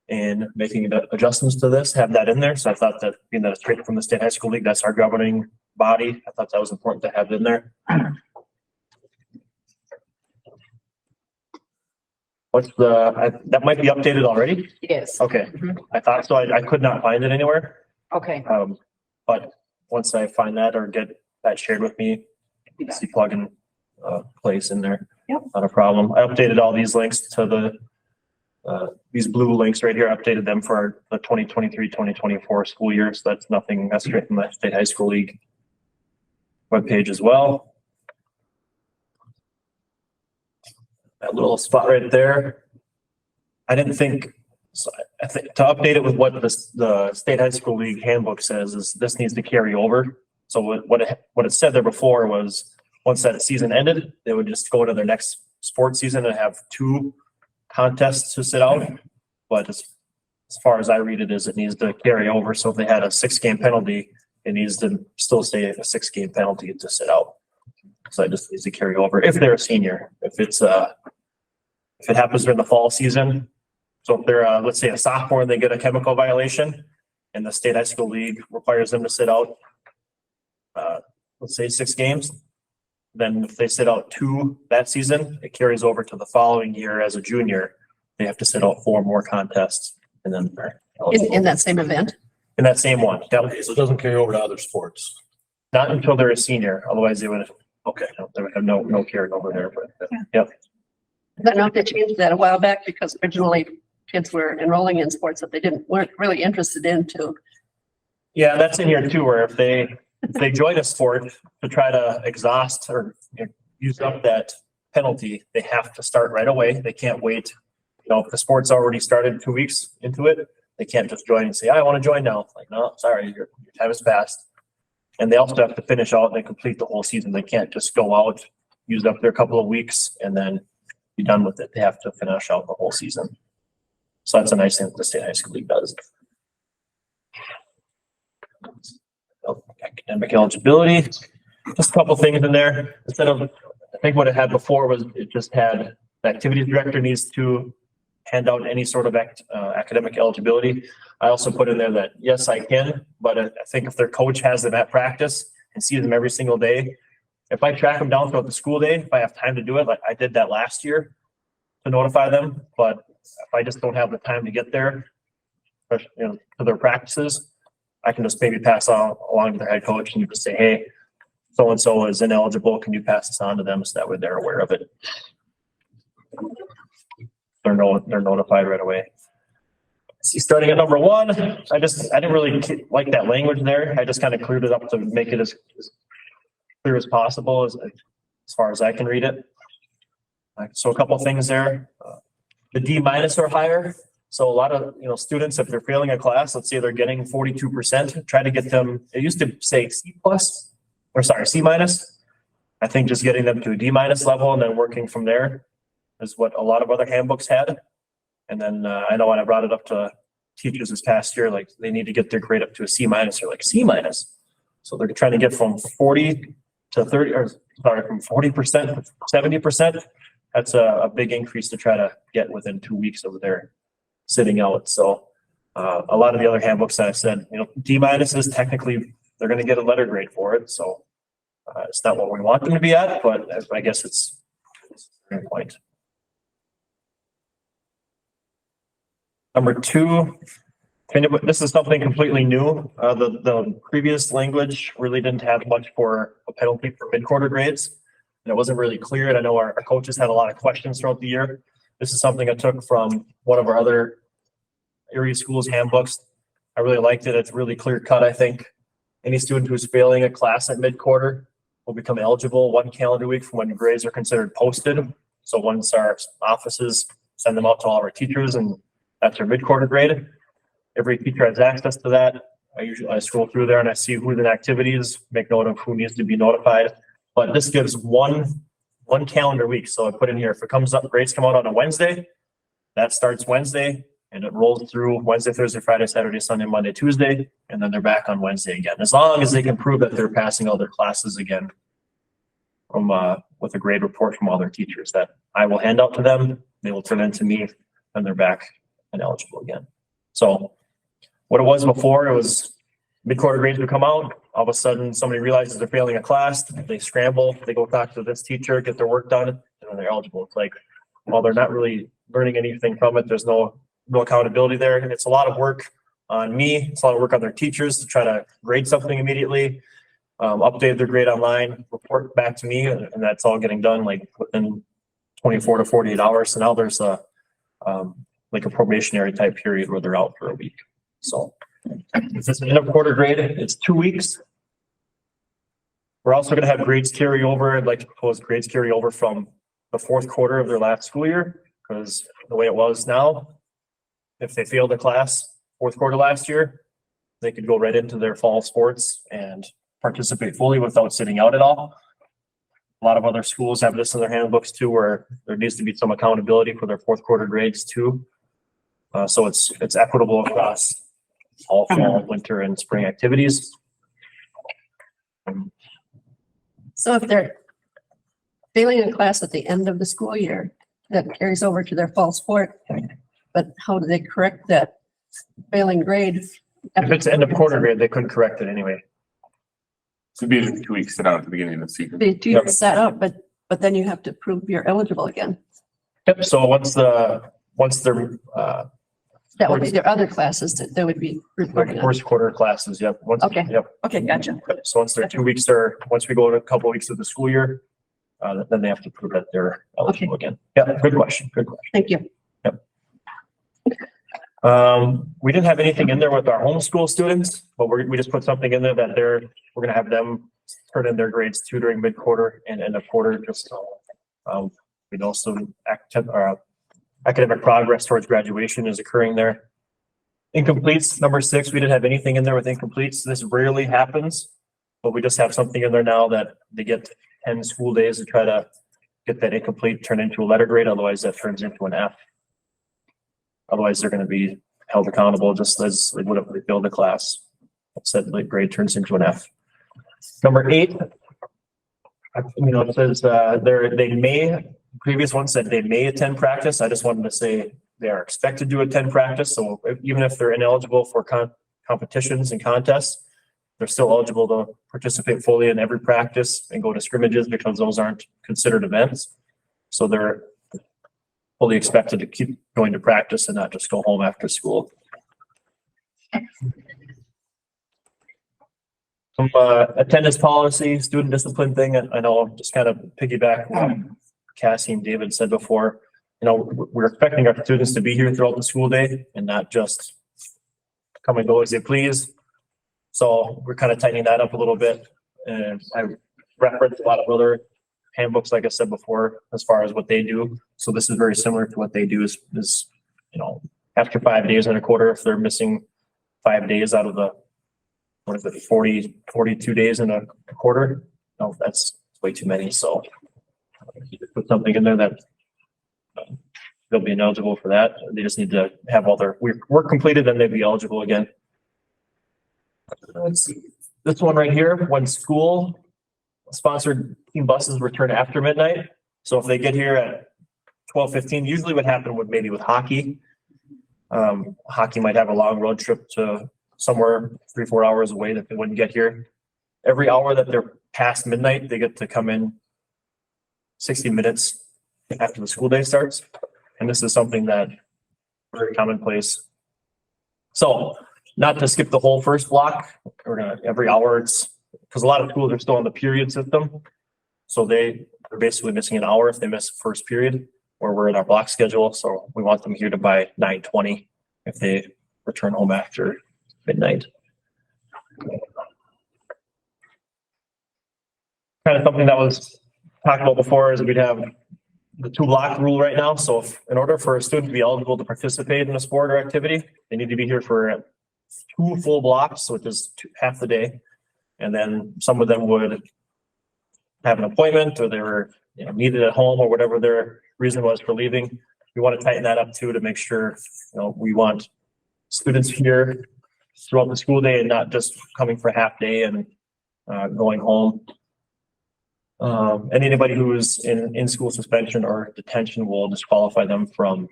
Speaker 8: and making adjustments to this have that in there. So I thought that being that it's straight from the state high school league, that's our governing body. I thought that was important to have in there. What's that might be updated already?
Speaker 2: It is.
Speaker 8: Okay. I thought so. I could not find it anywhere.
Speaker 2: Okay,
Speaker 8: But once I find that or get that shared with me, see plug and place in there.
Speaker 2: Yep.
Speaker 8: Not a problem. I updated all these links to these blue links right here, updated them for the 2023-2024 school year. So that's nothing, that's straight from the State High School League webpage as well. That little spot right there. I didn't think, so I think to update it with what the State High School League handbook says is this needs to carry over. So what it said there before was once that season ended, they would just go to their next sports season and have 2 contests to sit out. But as far as I read it is it needs to carry over. So if they had a 6-game penalty, it needs to still stay at a 6-game penalty to sit out. So it just needs to carry over if they're a senior. If it happens during the fall season, so if they're let's say a sophomore and they get a chemical violation and the State High School League requires them to sit out let's say 6 games, then if they sit out 2 that season, it carries over to the following year as a junior. They have to sit out 4 more contests and then they're eligible.
Speaker 7: In that same event?
Speaker 8: In that same one. Yep.
Speaker 11: Okay, so it doesn't carry over to other sports.
Speaker 8: Not until they're a senior, otherwise they would,
Speaker 11: Okay.
Speaker 8: they would have no carrying over there, but yep.
Speaker 7: I don't know if they changed that a while back because originally kids were enrolling in sports that they weren't really interested in too.
Speaker 8: Yeah, that's in here too, where if they join a sport to try to exhaust or use up that penalty, they have to start right away. They can't wait. You know, if the sport's already started 2 weeks into it, they can't just join and say, I want to join now. Like, no, sorry, your time has passed. And they also have to finish out and complete the whole season. They can't just go out, use up their couple of weeks and then be done with it. They have to finish out the whole season. So that's a nice thing that the State High School League does. Academic eligibility, just a couple things in there. Instead of, I think what it had before was it just had the activities director needs to hand out any sort of academic eligibility. I also put in there that, yes, I can, but I think if their coach has them at practice and sees them every single day, if I track them down throughout the school day, if I have time to do it, like I did that last year to notify them, but if I just don't have the time to get there, to their practices, I can just maybe pass on along to their head coach and you just say, hey, so-and-so is ineligible. Can you pass this on to them so that way they're aware of it? They're notified right away. See, starting at number 1, I didn't really like that language there. I just kind of cleared it up to make it as clear as possible as far as I can read it. So a couple things there. The D- or higher. So a lot of, students, if they're failing a class, let's say they're getting 42%, try to get them, it used to say C+, C-. I think just getting them to a D- level and then working from there is what a lot of other handbooks had. And then I know when I brought it up to teachers this past year, like they need to get their grade up to a C- or like C-. So they're trying to get from 40 to 30, from 40% to 70%. That's a big increase to try to get within 2 weeks of their sitting out. So a lot of the other handbooks that I said, D- is technically, they're going to get a letter grade for it. So it's not what we want them to be at, but I guess it's a good point. Number 2, this is something completely new. The previous language really didn't have much for a penalty for mid-quarter grades. And it wasn't really clear. And I know our coaches had a lot of questions throughout the year. This is something I took from one of our other area schools handbooks. I really liked it. It's really clear cut, I think. Any student who's failing a class at mid-quarter will become eligible 1 calendar week from when grades are considered posted. So once our offices send them out to all of our teachers and that's their mid-quarter grade. Every teacher has access to that. I scroll through there and I see who's in activities, make note of who needs to be notified. But this gives one calendar week. So I put in here, if it comes up, grades come out on a Wednesday, that starts Wednesday and it rolls through Wednesday, Thursday, Friday, Saturday, Sunday, Monday, Tuesday, and then they're back on Wednesday again. As long as they can prove that they're passing all their classes again from with a grade report from all their teachers that I will hand out to them. They will turn in to me and they're back and eligible again. So what it was before, it was mid-quarter grades would come out. All of a sudden, somebody realizes they're failing a class. They scramble. They go talk to this teacher, get their work done, and then they're eligible. It's like, well, they're not really learning anything from it. There's no accountability there. It's a lot of work on me. It's a lot of work on their teachers to try to grade something immediately. updated their grade online, report back to me, and that's all getting done like within 24 to 48 hours. So now there's a, like a probationary type period where they're out for a week. So if it's an end of quarter grade, it's 2 weeks. We're also gonna have grades carry over. I'd like to propose grades carry over from the fourth quarter of their last school year, because the way it was now, if they failed a class fourth quarter last year, they could go right into their fall sports and participate fully without sitting out at all. A lot of other schools have this in their handbooks too, where there needs to be some accountability for their fourth quarter grades too. So it's equitable across all fall, winter, and spring activities.
Speaker 7: So if they're failing a class at the end of the school year, that carries over to their fall sport, but how do they correct that failing grade?
Speaker 8: If it's end of quarter grade, they couldn't correct it anyway.
Speaker 10: To be 2 weeks sit out at the beginning of the season.
Speaker 7: They do set up, but then you have to prove you're eligible again.
Speaker 8: Yep, so once they're,
Speaker 7: That would be their other classes that they would be reporting on.
Speaker 8: first quarter classes, yep.
Speaker 7: Okay.
Speaker 8: Yep.
Speaker 7: Okay, gotcha.
Speaker 8: So once they're 2 weeks, once we go to a couple weeks of the school year, then they have to prove that they're eligible again. Yeah, good question, good question.
Speaker 7: Thank you.
Speaker 8: We didn't have anything in there with our homeschool students, but we just put something in there that we're gonna have them turn in their grades too during mid-quarter and end of quarter, just so, we know some academic progress towards graduation is occurring there. Incompletes, number 6, we didn't have anything in there with incompletes. This rarely happens, but we just have something in there now that they get 10 school days to try to get that incomplete turned into a letter grade. Otherwise that turns into an F. Otherwise they're going to be held accountable just as they would if they failed the class. Said the grade turns into an F. Number 8, it says previous one said they may attend practice. I just wanted to say they are expected to attend practice. So even if they're ineligible for competitions and contests, they're still eligible to participate fully in every practice and go to scrimmages because those aren't considered events. So they're fully expected to keep going to practice and not just go home after school. Some attendance policy, student discipline thing. I know, just kind of piggyback what Cassie and David said before. We're expecting our students to be here throughout the school day and not just come and go as they please. So we're kind of tightening that up a little bit. And I referenced a lot of other handbooks, like I said before, as far as what they do. So this is very similar to what they do is after 5 days and a quarter, if they're missing 5 days out of the, 42 days in a quarter. No, that's way too many. So put something in there that they'll be ineligible for that. They just need to have all their work completed, then they'd be eligible again. Let's see. This one right here, when school sponsored team buses return after midnight. So if they get here at 12:15, usually what happened would maybe with hockey. Hockey might have a long road trip to somewhere 3-4 hours away that they wouldn't get here. Every hour that they're past midnight, they get to come in 60 minutes after the school day starts. And this is something that very commonplace. So not to skip the whole first block, we're gonna every hour because a lot of schools are still on the period system. So they're basically missing an hour if they miss the first period, where we're in our block schedule. So we want them here to by 9:20 if they return home after midnight. Kind of something that was talked about before is we'd have the 2 block rule right now. So in order for a student to be eligible to participate in a sport or activity, they need to be here for 2 full blocks, so it is half the day. And then some of them would have an appointment or they were needed at home or whatever their reason was for leaving. We want to tighten that up too to make sure we want students here throughout the school day and not just coming for half day and going home. And anybody who is in school suspension or detention will disqualify them from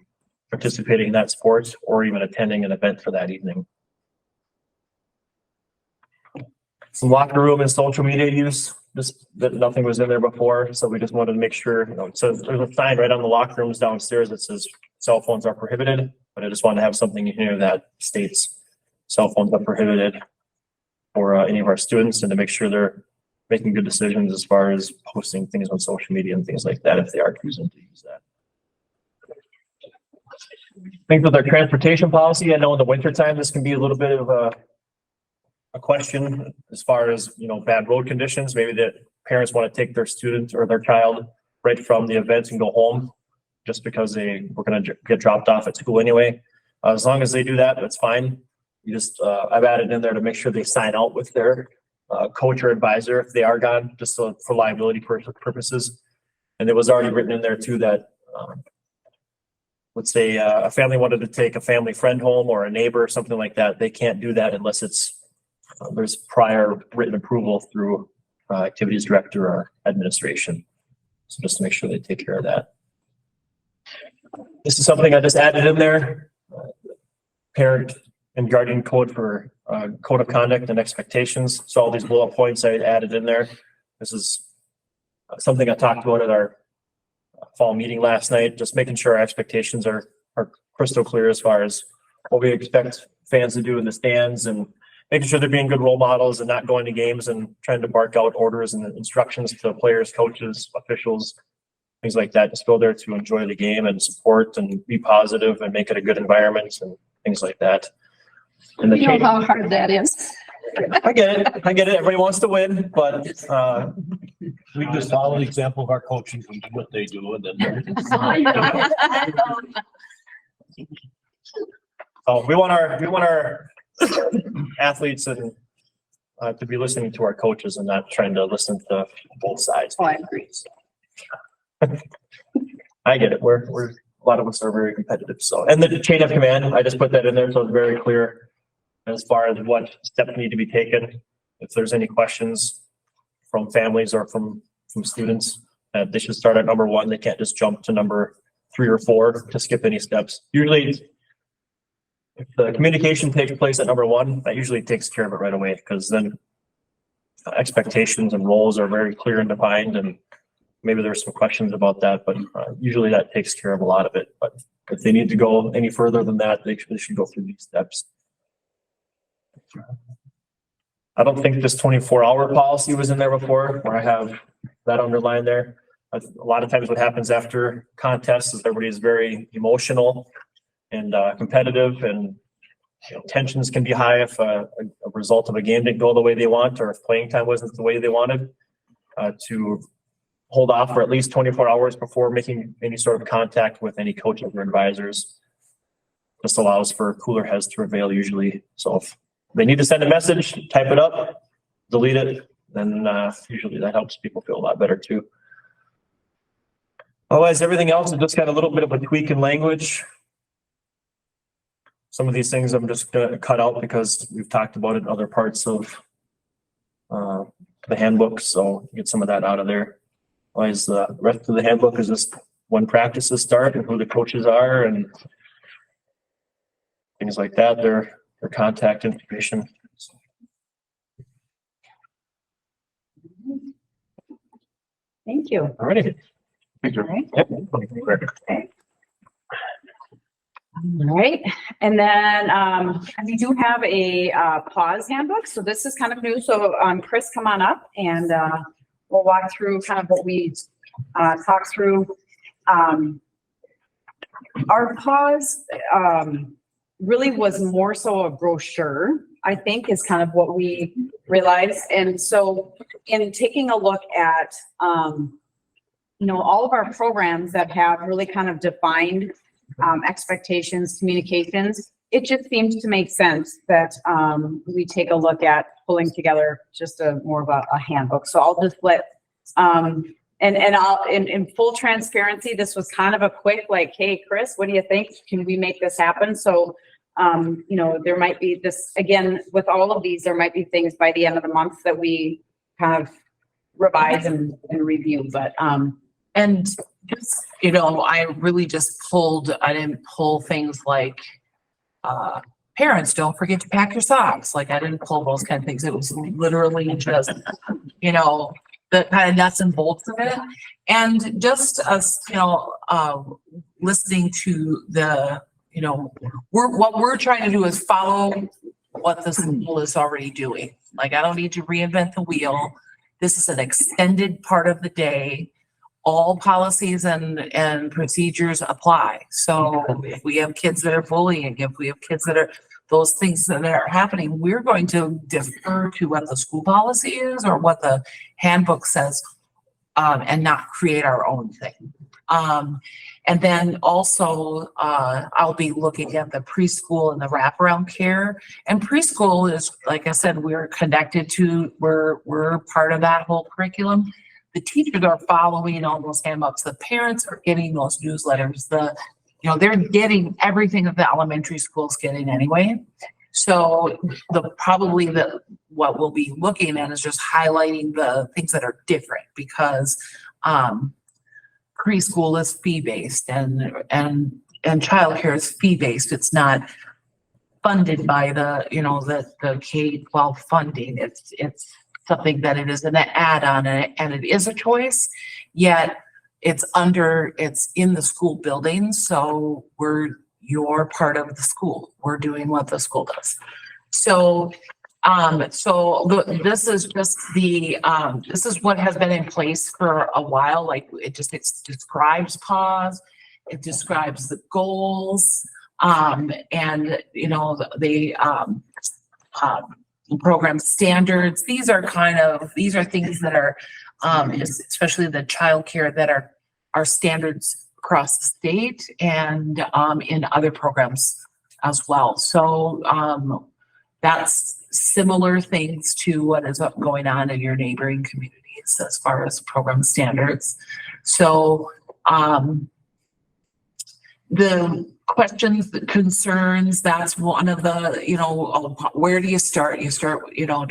Speaker 8: participating in that sport or even attending an event for that evening. Some locker room and social media use, that nothing was in there before. So we just wanted to make sure, so there's a sign right on the locker rooms downstairs that says cell phones are prohibited, but I just wanted to have something in here that states cell phones are prohibited for any of our students and to make sure they're making good decisions as far as posting things on social media and things like that, if they are choosing to use that. I think with our transportation policy, I know in the wintertime, this can be a little bit of a question as far as, bad road conditions. Maybe that parents want to take their student or their child right from the event and go home just because they were going to get dropped off at school anyway. As long as they do that, that's fine. You just, I've added in there to make sure they sign out with their coach or advisor if they are gone, just so for liability purposes. And it was already written in there too that, let's say a family wanted to take a family friend home or a neighbor or something like that. They can't do that unless it's there's prior written approval through activities director or administration. So just to make sure they take care of that. This is something I just added in there. Parent and guardian code for code of conduct and expectations. So all these bullet points I added in there. This is something I talked about at our fall meeting last night, just making sure our expectations are crystal clear as far as what we expect fans to do in the stands and making sure they're being good role models and not going to games and trying to bark out orders and instructions to players, coaches, officials, things like that. Just go there to enjoy the game and support and be positive and make it a good environment and things like that. And the
Speaker 7: You know how hard that is.
Speaker 8: I get it. Everybody wants to win, but
Speaker 11: We just follow the example of our coaches and do what they do and then.
Speaker 8: so we want our athletes and to be listening to our coaches and not trying to listen to both sides.
Speaker 7: Oh, I agree.
Speaker 8: I get it. We're a lot of us are very competitive. So, and the chain of command, I just put that in there so it's very clear as far as what steps need to be taken. If there's any questions from families or from students, they should start at number 1. They can't just jump to number 3 or 4 to skip any steps. Usually, if the communication takes place at number 1, that usually takes care of it right away because then expectations and roles are very clear and defined, and maybe there's some questions about that, but usually that takes care of a lot of it. But if they need to go any further than that, they should go through these steps. I don't think this 24-hour policy was in there before, where I have that underlined there. A lot of times what happens after contests is everybody's very emotional and competitive, and tensions can be high if a result of a game didn't go the way they want, or if playing time wasn't the way they wanted. To hold off for at least 24 hours before making any sort of contact with any coaches or advisors. Just allows for cooler heads to prevail usually. So if they need to send a message, type it up, delete it, then usually that helps people feel a lot better too. Otherwise, everything else is just got a little bit of a tweak in language. Some of these things I'm just going to cut out because we've talked about it in other parts of the handbook. So get some of that out of there. Otherwise, the rest of the handbook is just when practices start and who the coaches are and things like that. Their contact information.
Speaker 2: Thank you.
Speaker 8: All righty.
Speaker 10: Thank you.
Speaker 8: Yep.
Speaker 2: All right, and then we do have a pause handbook. So this is kind of new. So Chris, come on up and we'll walk through kind of what we talked through. Our pause really was more so a brochure, I think, is kind of what we realized. And so in taking a look at, all of our programs that have really kind of defined expectations, communications, it just seems to make sense that we take a look at pulling together just more of a handbook. So I'll just let, and I'll, in full transparency, this was kind of a quick, like, hey, Chris, what do you think? Can we make this happen? So, there might be this, again, with all of these, there might be things by the end of the month that we kind of revise and review, but,
Speaker 9: And just, I really just I didn't pull things like, parents, don't forget to pack your socks. Like I didn't pull those kind of things. It was literally just, the kind of nuts and bolts of it. And just us, listening to the, what we're trying to do is follow what the school is already doing. Like I don't need to reinvent the wheel. This is an extended part of the day. All policies and procedures apply. So if we have kids that are bullying, if we have kids that are, those things that are happening, we're going to defer to what the school policy is or what the handbook says, and not create our own thing. And then also, I'll be looking at the preschool and the wraparound care. And preschool is, like I said, we're connected to, we're part of that whole curriculum. The teachers are following all those handbooks. The parents are getting those newsletters. They're getting everything that the elementary school's getting anyway. So what we'll be looking at is just highlighting the things that are different, because preschool is fee-based and childcare is fee-based. It's not funded by the K-12 funding. It's something that it is an add-on, and it is a choice, yet it's in the school building. So you're part of the school. We're doing what the school does. So this is just this is what has been in place for a while. Like it describes pause, it describes the goals, and program standards. These are things that are, especially the childcare, that are standards across the state and in other programs as well. So that's similar things to what is going on in your neighboring communities as far as program standards. So the questions, the concerns, that's one of the, where do you start? Do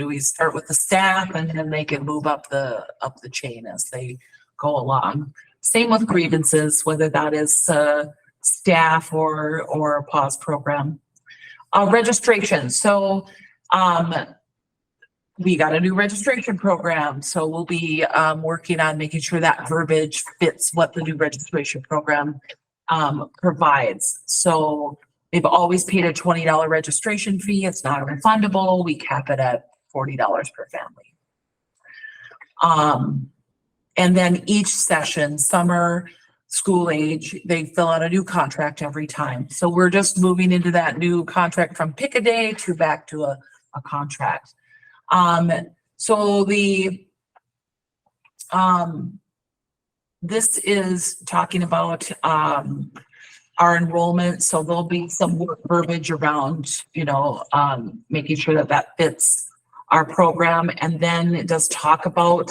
Speaker 9: we start with the staff and then they can move up the chain as they go along? Same with grievances, whether that is staff or a pause program. Registration. So we got a new registration program. So we'll be working on making sure that verbiage fits what the new registration program provides. So they've always paid a $20 registration fee. It's not refundable. We cap it at $40 per family. And then each session, summer, school age, they fill out a new contract every time. So we're just moving into that new contract from pick a day to back to a contract. So this is talking about our enrollment. So there'll be some verbiage around, making sure that fits our program. And then it does talk about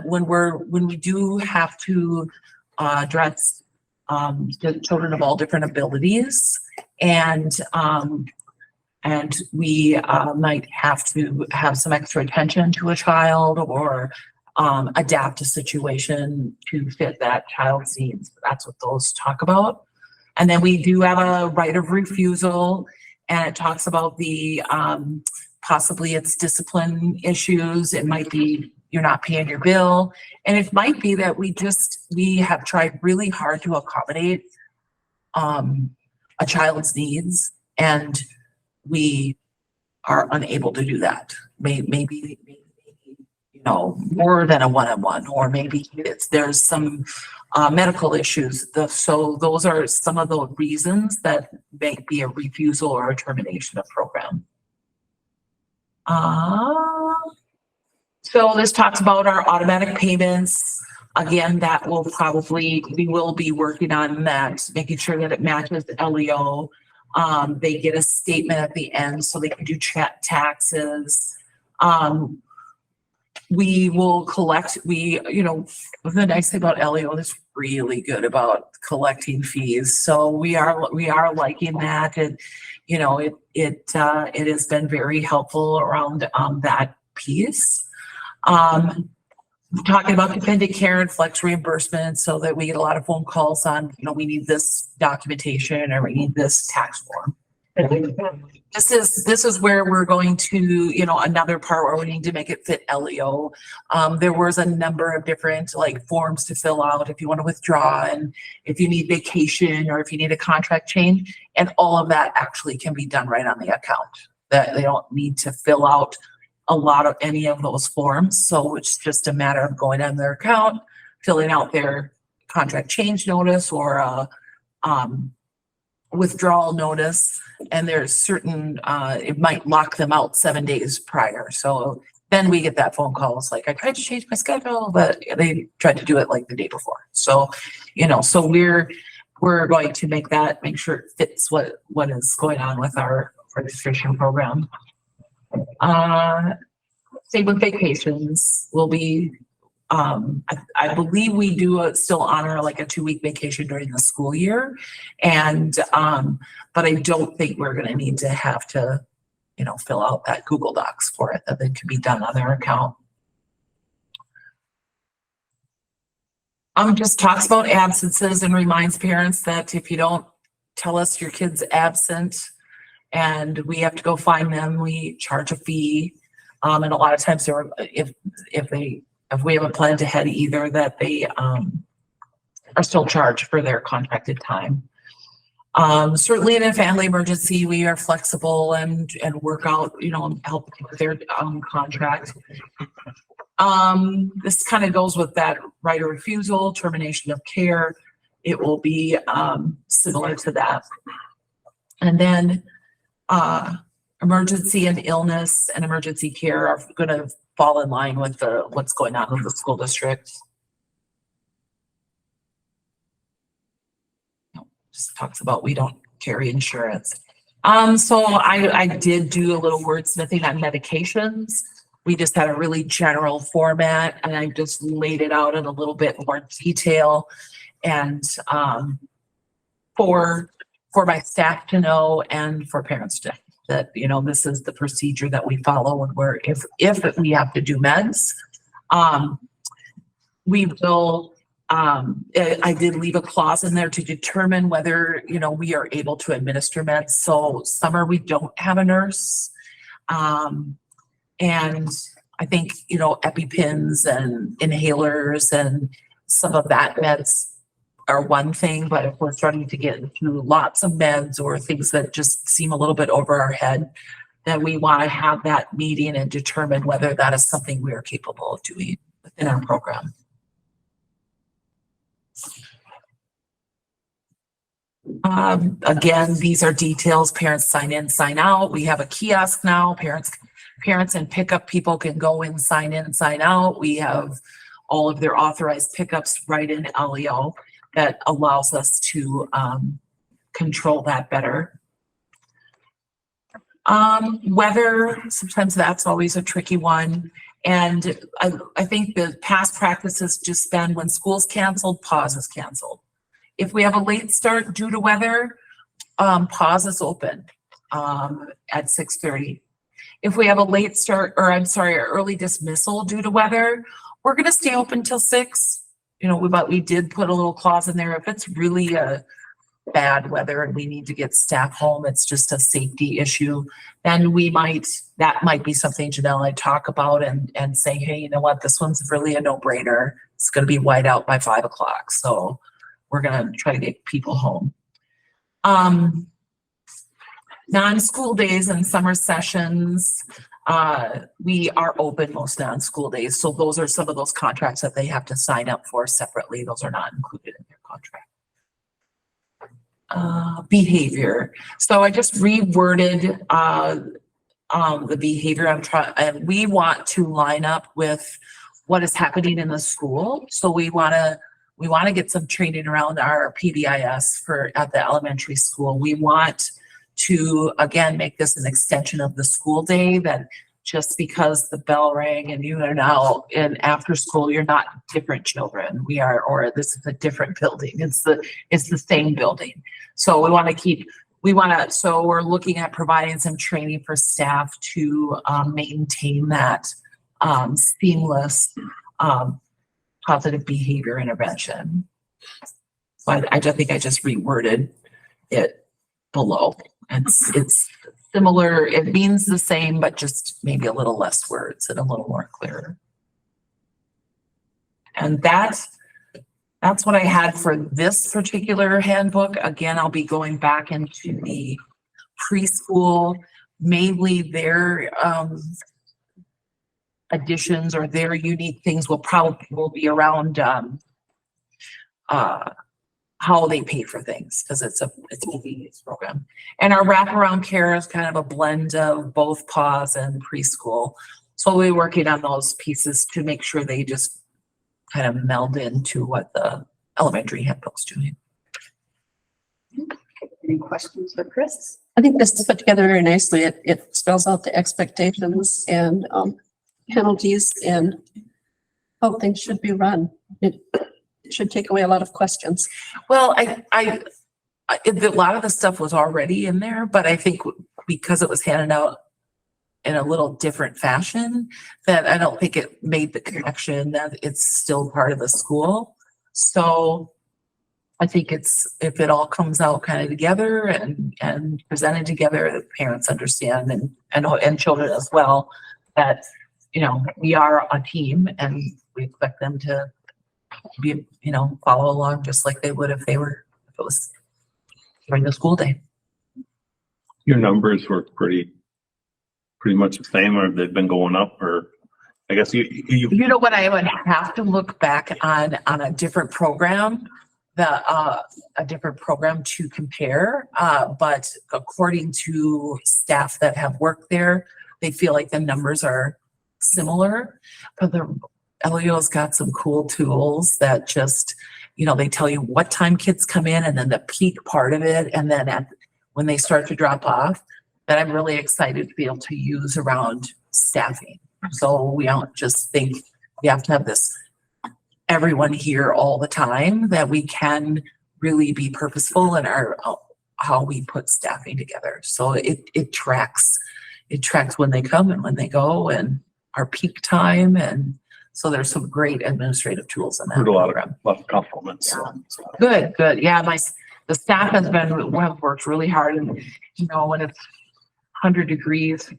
Speaker 9: when we do have to address the children of all different abilities, and we might have to have some extra attention to a child or adapt a situation to fit that child's needs. That's what those talk about. And then we do have a right of refusal, and it talks about the possibly it's discipline issues. It might be you're not paying your bill, and it might be that we have tried really hard to accommodate a child's needs, and we are unable to do that. Maybe more than a one-on-one, or maybe there's some medical issues. So those are some of the reasons that may be a refusal or a termination of program. So this talks about our automatic payments. Again, we will be working on that, making sure that it matches the LEO. They get a statement at the end so they can do taxes. We will collect, the nice thing about LEO is really good about collecting fees. So we are liking that. And, it has been very helpful around that piece. Talking about dependent care and flex reimbursement, so that we get a lot of phone calls on, we need this documentation or we need this tax form. This is where we're going to, another part where we need to make it fit LEO. There was a number of different forms to fill out if you want to withdraw, and if you need vacation, or if you need a contract change, and all of that actually can be done right on the account. That they don't need to fill out a lot of any of those forms. So it's just a matter of going on their account, filling out their contract change notice or a withdrawal notice. And there's certain, it might lock them out 7 days prior. So then we get that phone call. It's like, I tried to change my schedule, but they tried to do it like the day before. So, so we're going to make sure it fits what is going on with our registration program. Same with vacations. We'll be, I believe we do still honor like a 2-week vacation during the school year. And, but I don't think we're going to need to have to, fill out that Google Docs for it, that it can be done on their account. Just talks about absences and reminds parents that if you don't tell us your kid's absent and we have to go find them, we charge a fee. And a lot of times if we haven't planned ahead either, that they are still charged for their contracted time. Certainly in a family emergency, we are flexible and work out, help with their contract. This kind of goes with that right of refusal, termination of care. It will be similar to that. And then emergency and illness and emergency care are going to fall in line with what's going on in the school district. Just talks about we don't carry insurance. So I did do a little wordsmithing on medications. We just had a really general format and I just laid it out in a little bit more detail and for my staff to know and for parents to that, this is the procedure that we follow when if we have to do meds. We will, I did leave a clause in there to determine whether, we are able to administer meds. So summer we don't have a nurse. And I think, EpiPens and inhalers and some of that meds are one thing, but if we're starting to get into lots of meds or things that just seem a little bit over our head, then we want to have that meeting and determine whether that is something we are capable of doing within our program. Again, these are details. Parents sign in, sign out. We have a kiosk now. Parents and pickup people can go in, sign in, sign out. We have all of their authorized pickups right in LEO that allows us to control that better. Weather, sometimes that's always a tricky one. And I think the past practice has just been when school's canceled, pause is canceled. If we have a late start due to weather, pause is open at 6:30. If we have a late start, early dismissal due to weather, we're going to stay open till 6. But we did put a little clause in there. If it's really a bad weather and we need to get staff home, it's just a safety issue, then that might be something Janelle and I talk about and say, hey, you know what, this one's really a no-brainer. It's going to be white out by 5 o'clock. So we're going to try to get people home. Non-school days and summer sessions, we are open most non-school days. So those are some of those contracts that they have to sign up for separately. Those are not included in their contract. Behavior. So I just reworded the behavior and we want to line up with what is happening in the school. So we want to get some training around our PBIS at the elementary school. We want to, again, make this an extension of the school day, that just because the bell rang and you are now in after school, you're not different children. Or this is a different building. It's the same building. So so we're looking at providing some training for staff to maintain that seamless positive behavior intervention. But I think I just reworded it below. It's similar. It means the same, but just maybe a little less words and a little more clear. And that's what I had for this particular handbook. Again, I'll be going back into the preschool, mainly their additions or their unique things will be around, how they pay for things, because it's a convenience program. And our wraparound care is kind of a blend of both PAWS and preschool. So we're working on those pieces to make sure they just kind of meld into what the elementary handbook's doing.
Speaker 2: Any questions for Chris?
Speaker 7: I think this is put together very nicely. It spells out the expectations and penalties and how things should be run. It should take away a lot of questions.
Speaker 9: Well, a lot of the stuff was already in there, but I think because it was handed out in a little different fashion, that I don't think it made the connection that it's still part of the school. So I think if it all comes out kind of together and presented together, the parents understand and children as well, that, we are a team and we expect them to be, follow along just like they would if it was during the school day.
Speaker 6: Your numbers were pretty much the same, or they've been going up, or I guess you.
Speaker 9: You know what, I would have to look back on a different program, a different program to compare. But according to staff that have worked there, they feel like the numbers are similar. But the LEO's got some cool tools that just, they tell you what time kids come in and then the peak part of it. And then when they start to drop off, that I'm really excited to be able to use around staffing. So we don't just think we have to have everyone here all the time, that we can really be purposeful in how we put staffing together. So it tracks when they come and when they go and our peak time. And so there's some great administrative tools in that
Speaker 6: Heard a lot
Speaker 9: program.
Speaker 6: of compliments.
Speaker 9: Yeah. Good. Yeah, the staff have worked really hard, and when it's 100 degrees,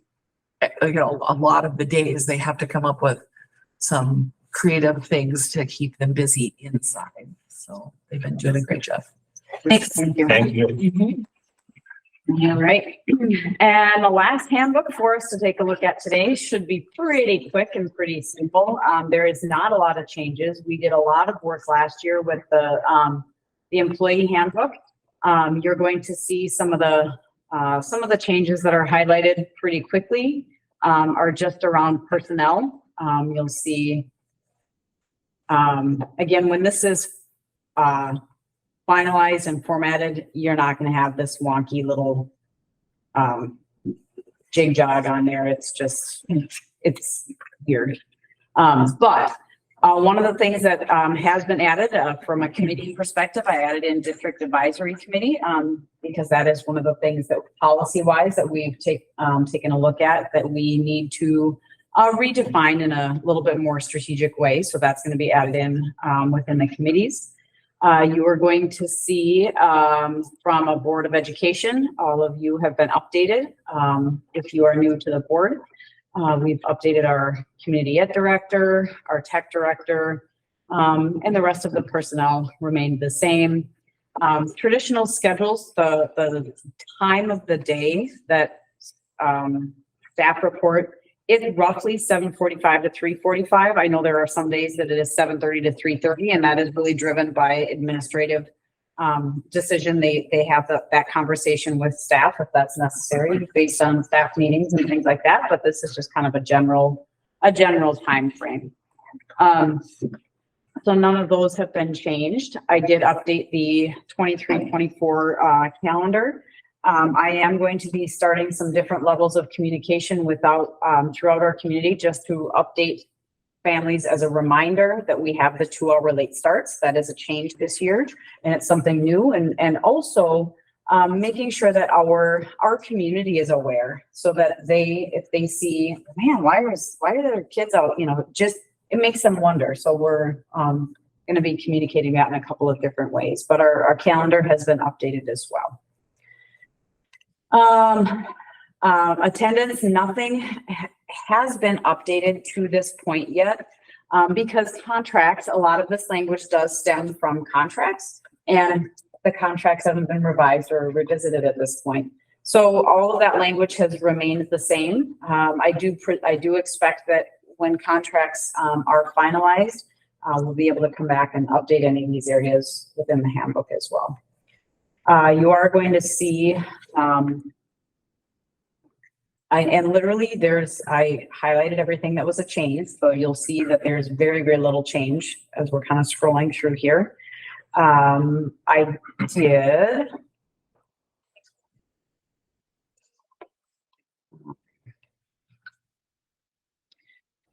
Speaker 9: a lot of the days they have to come up with some creative things to keep them busy inside. So they've been doing a great job.
Speaker 2: Thanks. Thank you.
Speaker 6: Thank you.
Speaker 2: All right. And the last handbook for us to take a look at today should be pretty quick and pretty simple. There is not a lot of changes. We did a lot of work last year with the employee handbook. You're going to see some of the changes that are highlighted pretty quickly are just around personnel. You'll see, again, when this is finalized and formatted, you're not going to have this wonky little jig jog on there. It's weird. But one of the things that has been added from a committee perspective, I added in district advisory committee because that is one of the things that policy wise that we've taken a look at that we need to redefine in a little bit more strategic way. So that's going to be added in within the committees. You are going to see from a Board of Education, all of you have been updated. If you are new to the board, we've updated our community ed director, our tech director, and the rest of the personnel remained the same. Traditional schedules, the time of the day that staff report is roughly 7:45 to 3:45. I know there are some days that it is 7:30 to 3:30, and that is really driven by administrative decision. They have that conversation with staff if that's necessary based on staff meetings and things like that. But this is just kind of a general time frame. So none of those have been changed. I did update the 23-24 calendar. I am going to be starting some different levels of communication throughout our community just to update families as a reminder that we have the 2-hour late starts. That is a change this year, and it's something new. And also making sure that our community is aware so that if they see, man, why are there kids out? It makes them wonder. So we're going to be communicating that in a couple of different ways, but our calendar has been updated as well. Attendance, nothing has been updated to this point yet because contracts, a lot of this language does stem from contracts, and the contracts haven't been revised or revisited at this point. So all of that language has remained the same. I do expect that when contracts, are finalized, we'll be able to come back and update any of these areas within the handbook as well. You are going to see, and literally I highlighted everything that was a change. So you'll see that there's very, very little change as we're kind of scrolling through here. I did.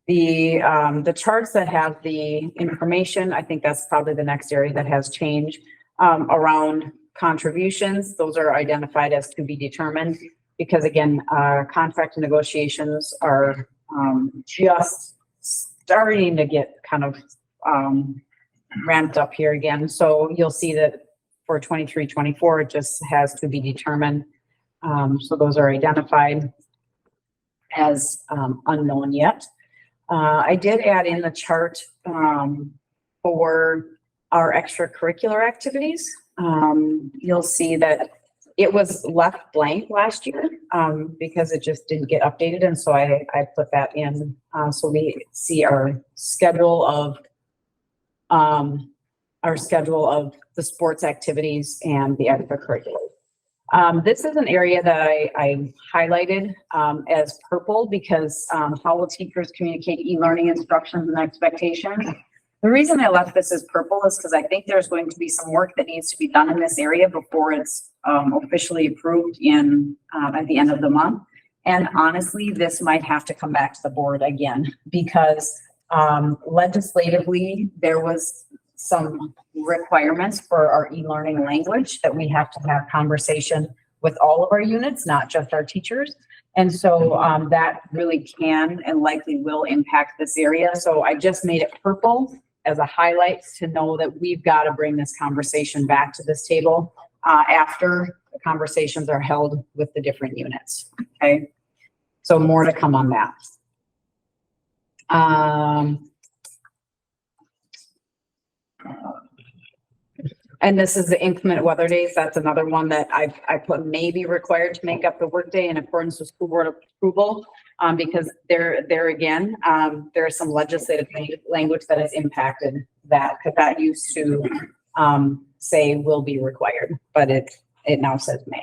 Speaker 2: The charts that have the information, I think that's probably the next area that has changed, around contributions. Those are identified as to be determined because again, contract negotiations are, just starting to get kind of, ramped up here again. So you'll see that for 23-24, it just has to be determined. So those are identified as, unknown yet. I did add in the chart for our extracurricular activities. You'll see that it was left blank last year because it just didn't get updated. And so I put that in so we see our schedule of the sports activities and the extracurricular. This is an area that I highlighted as purple because how will teachers communicate e-learning instructions and expectations? The reason I left this as purple is because I think there's going to be some work that needs to be done in this area before it's officially approved at the end of the month. And honestly, this might have to come back to the board again because legislatively, there was some requirements for our e-learning language that we have to have conversation with all of our units, not just our teachers. And so that really can and likely will impact this area. So I just made it purple as a highlight to know that we've got to bring this conversation back to this table after the conversations are held with the different units. Okay. So more to come on that. And this is the inclement weather days. That's another one that I put may be required to make up the workday in accordance with school board approval. Because there again, there is some legislative language that has impacted that because that used to say will be required, but it now says may.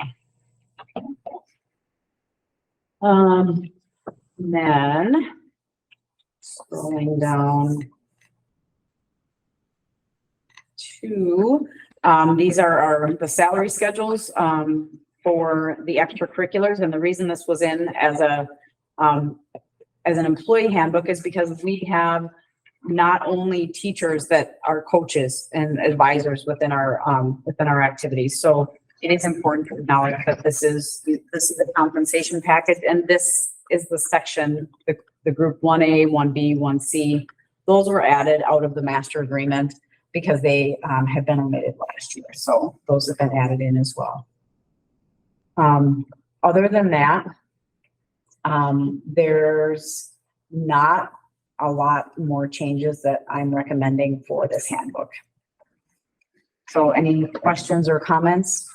Speaker 2: Then scrolling down to these are the salary schedules for the extracurriculars, and the reason this was in as an employee handbook is because we have not only teachers that are coaches and advisors within our activities. So it is important to acknowledge that this is the compensation package, and this is the section, the group 1A, 1B, 1C. Those were added out of the master agreement because they had been omitted last year. So those have been added in as well. Other than that, there's not a lot more changes that I'm recommending for this handbook. So any questions or comments?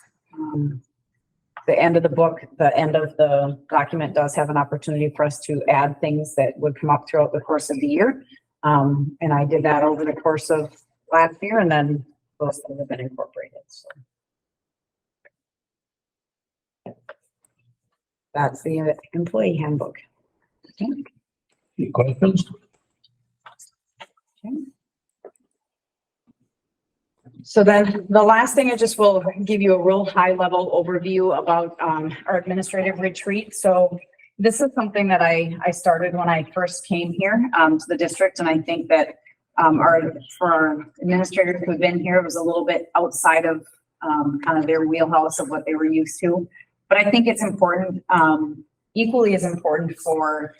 Speaker 2: The end of the book, the end of the document does have an opportunity for us to add things that would come up throughout the course of the year. And I did that over the course of last year, and then those things have been incorporated. So that's the employee handbook. Okay.
Speaker 11: Any questions?
Speaker 2: Okay. So then the last thing I just will give you a real high level overview about our administrative retreat. So this is something that I started when I first came here to the district, and I think that for our administrators who've been here, it was a little bit outside of kind of their wheelhouse of what they were used to. But I think it's important, equally as important for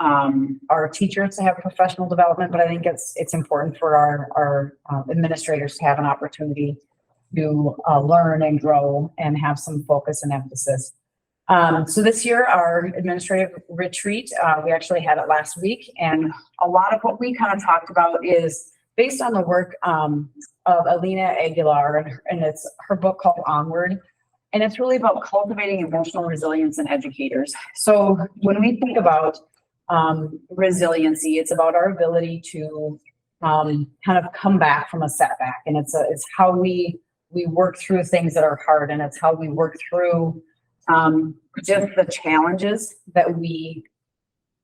Speaker 2: our teachers to have professional development, but I think it's important for our administrators to have an opportunity to learn and grow and have some focus and emphasis. So this year, our administrative retreat, we actually had it last week, and a lot of what we kind of talked about is based on the work of Alina Aguilar, and it's her book called Onward. And it's really about cultivating emotional resilience in educators. So when we think about resiliency. It's about our ability to kind of come back from a setback. And it's how we work through things that are hard, and it's how we work through just the challenges that we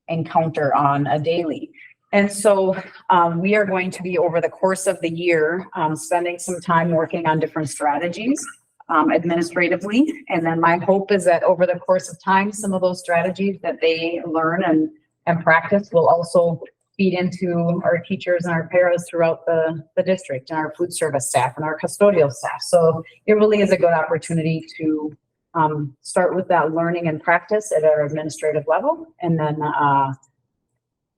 Speaker 2: encounter on a daily. And so we are going to be, over the course of the year, spending some time working on different strategies administratively. And then my hope is that over the course of time, some of those strategies that they learn and practice will also feed into our teachers and our paras throughout the district, and our food service staff and our custodial staff. So it really is a good opportunity to start with that learning and practice at our administrative level. And then,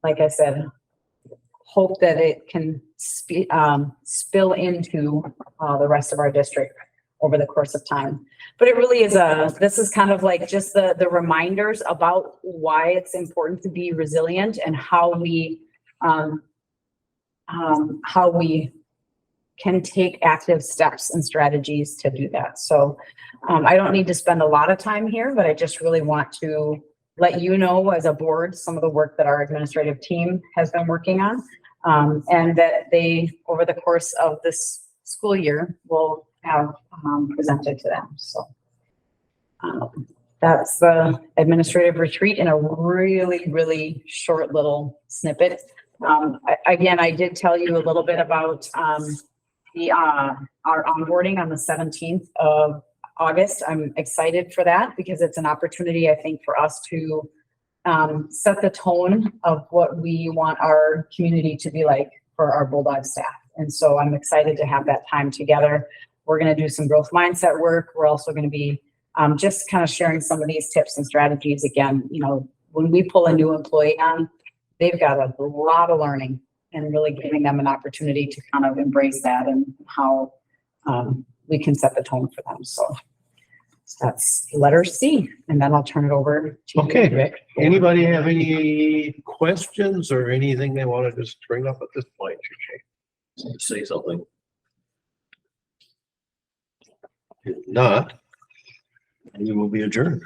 Speaker 2: like I said, hope that it can spill into the rest of our district over the course of time. But it really is this is kind of like just the reminders about why it's important to be resilient, and how we can take active steps and strategies to do that. So I don't need to spend a lot of time here, but I just really want to let you know as a board some of the work that our administrative team has been working on, and that they, over the course of this school year, will have presented to them. So that's the administrative retreat in a really, really short little snippet. Again, I did tell you a little bit about our onboarding on the 17th of August. I'm excited for that because it's an opportunity, I think, for us to set the tone of what we want our community to be like for our Bulldog staff. And so I'm excited to have that time together. We're going to do some growth mindset work. We're also going to be just kind of sharing some of these tips and strategies. Again, you know, when we pull a new employee on, they've got a lot of learning, and really giving them an opportunity to kind of embrace that, and how we can set the tone for them. So that's letter C, and then I'll turn it over to you,
Speaker 11: Okay.
Speaker 2: Rick.
Speaker 11: Anybody have any questions or anything they want to just bring up at this point? Say something. If not, we will be adjourned.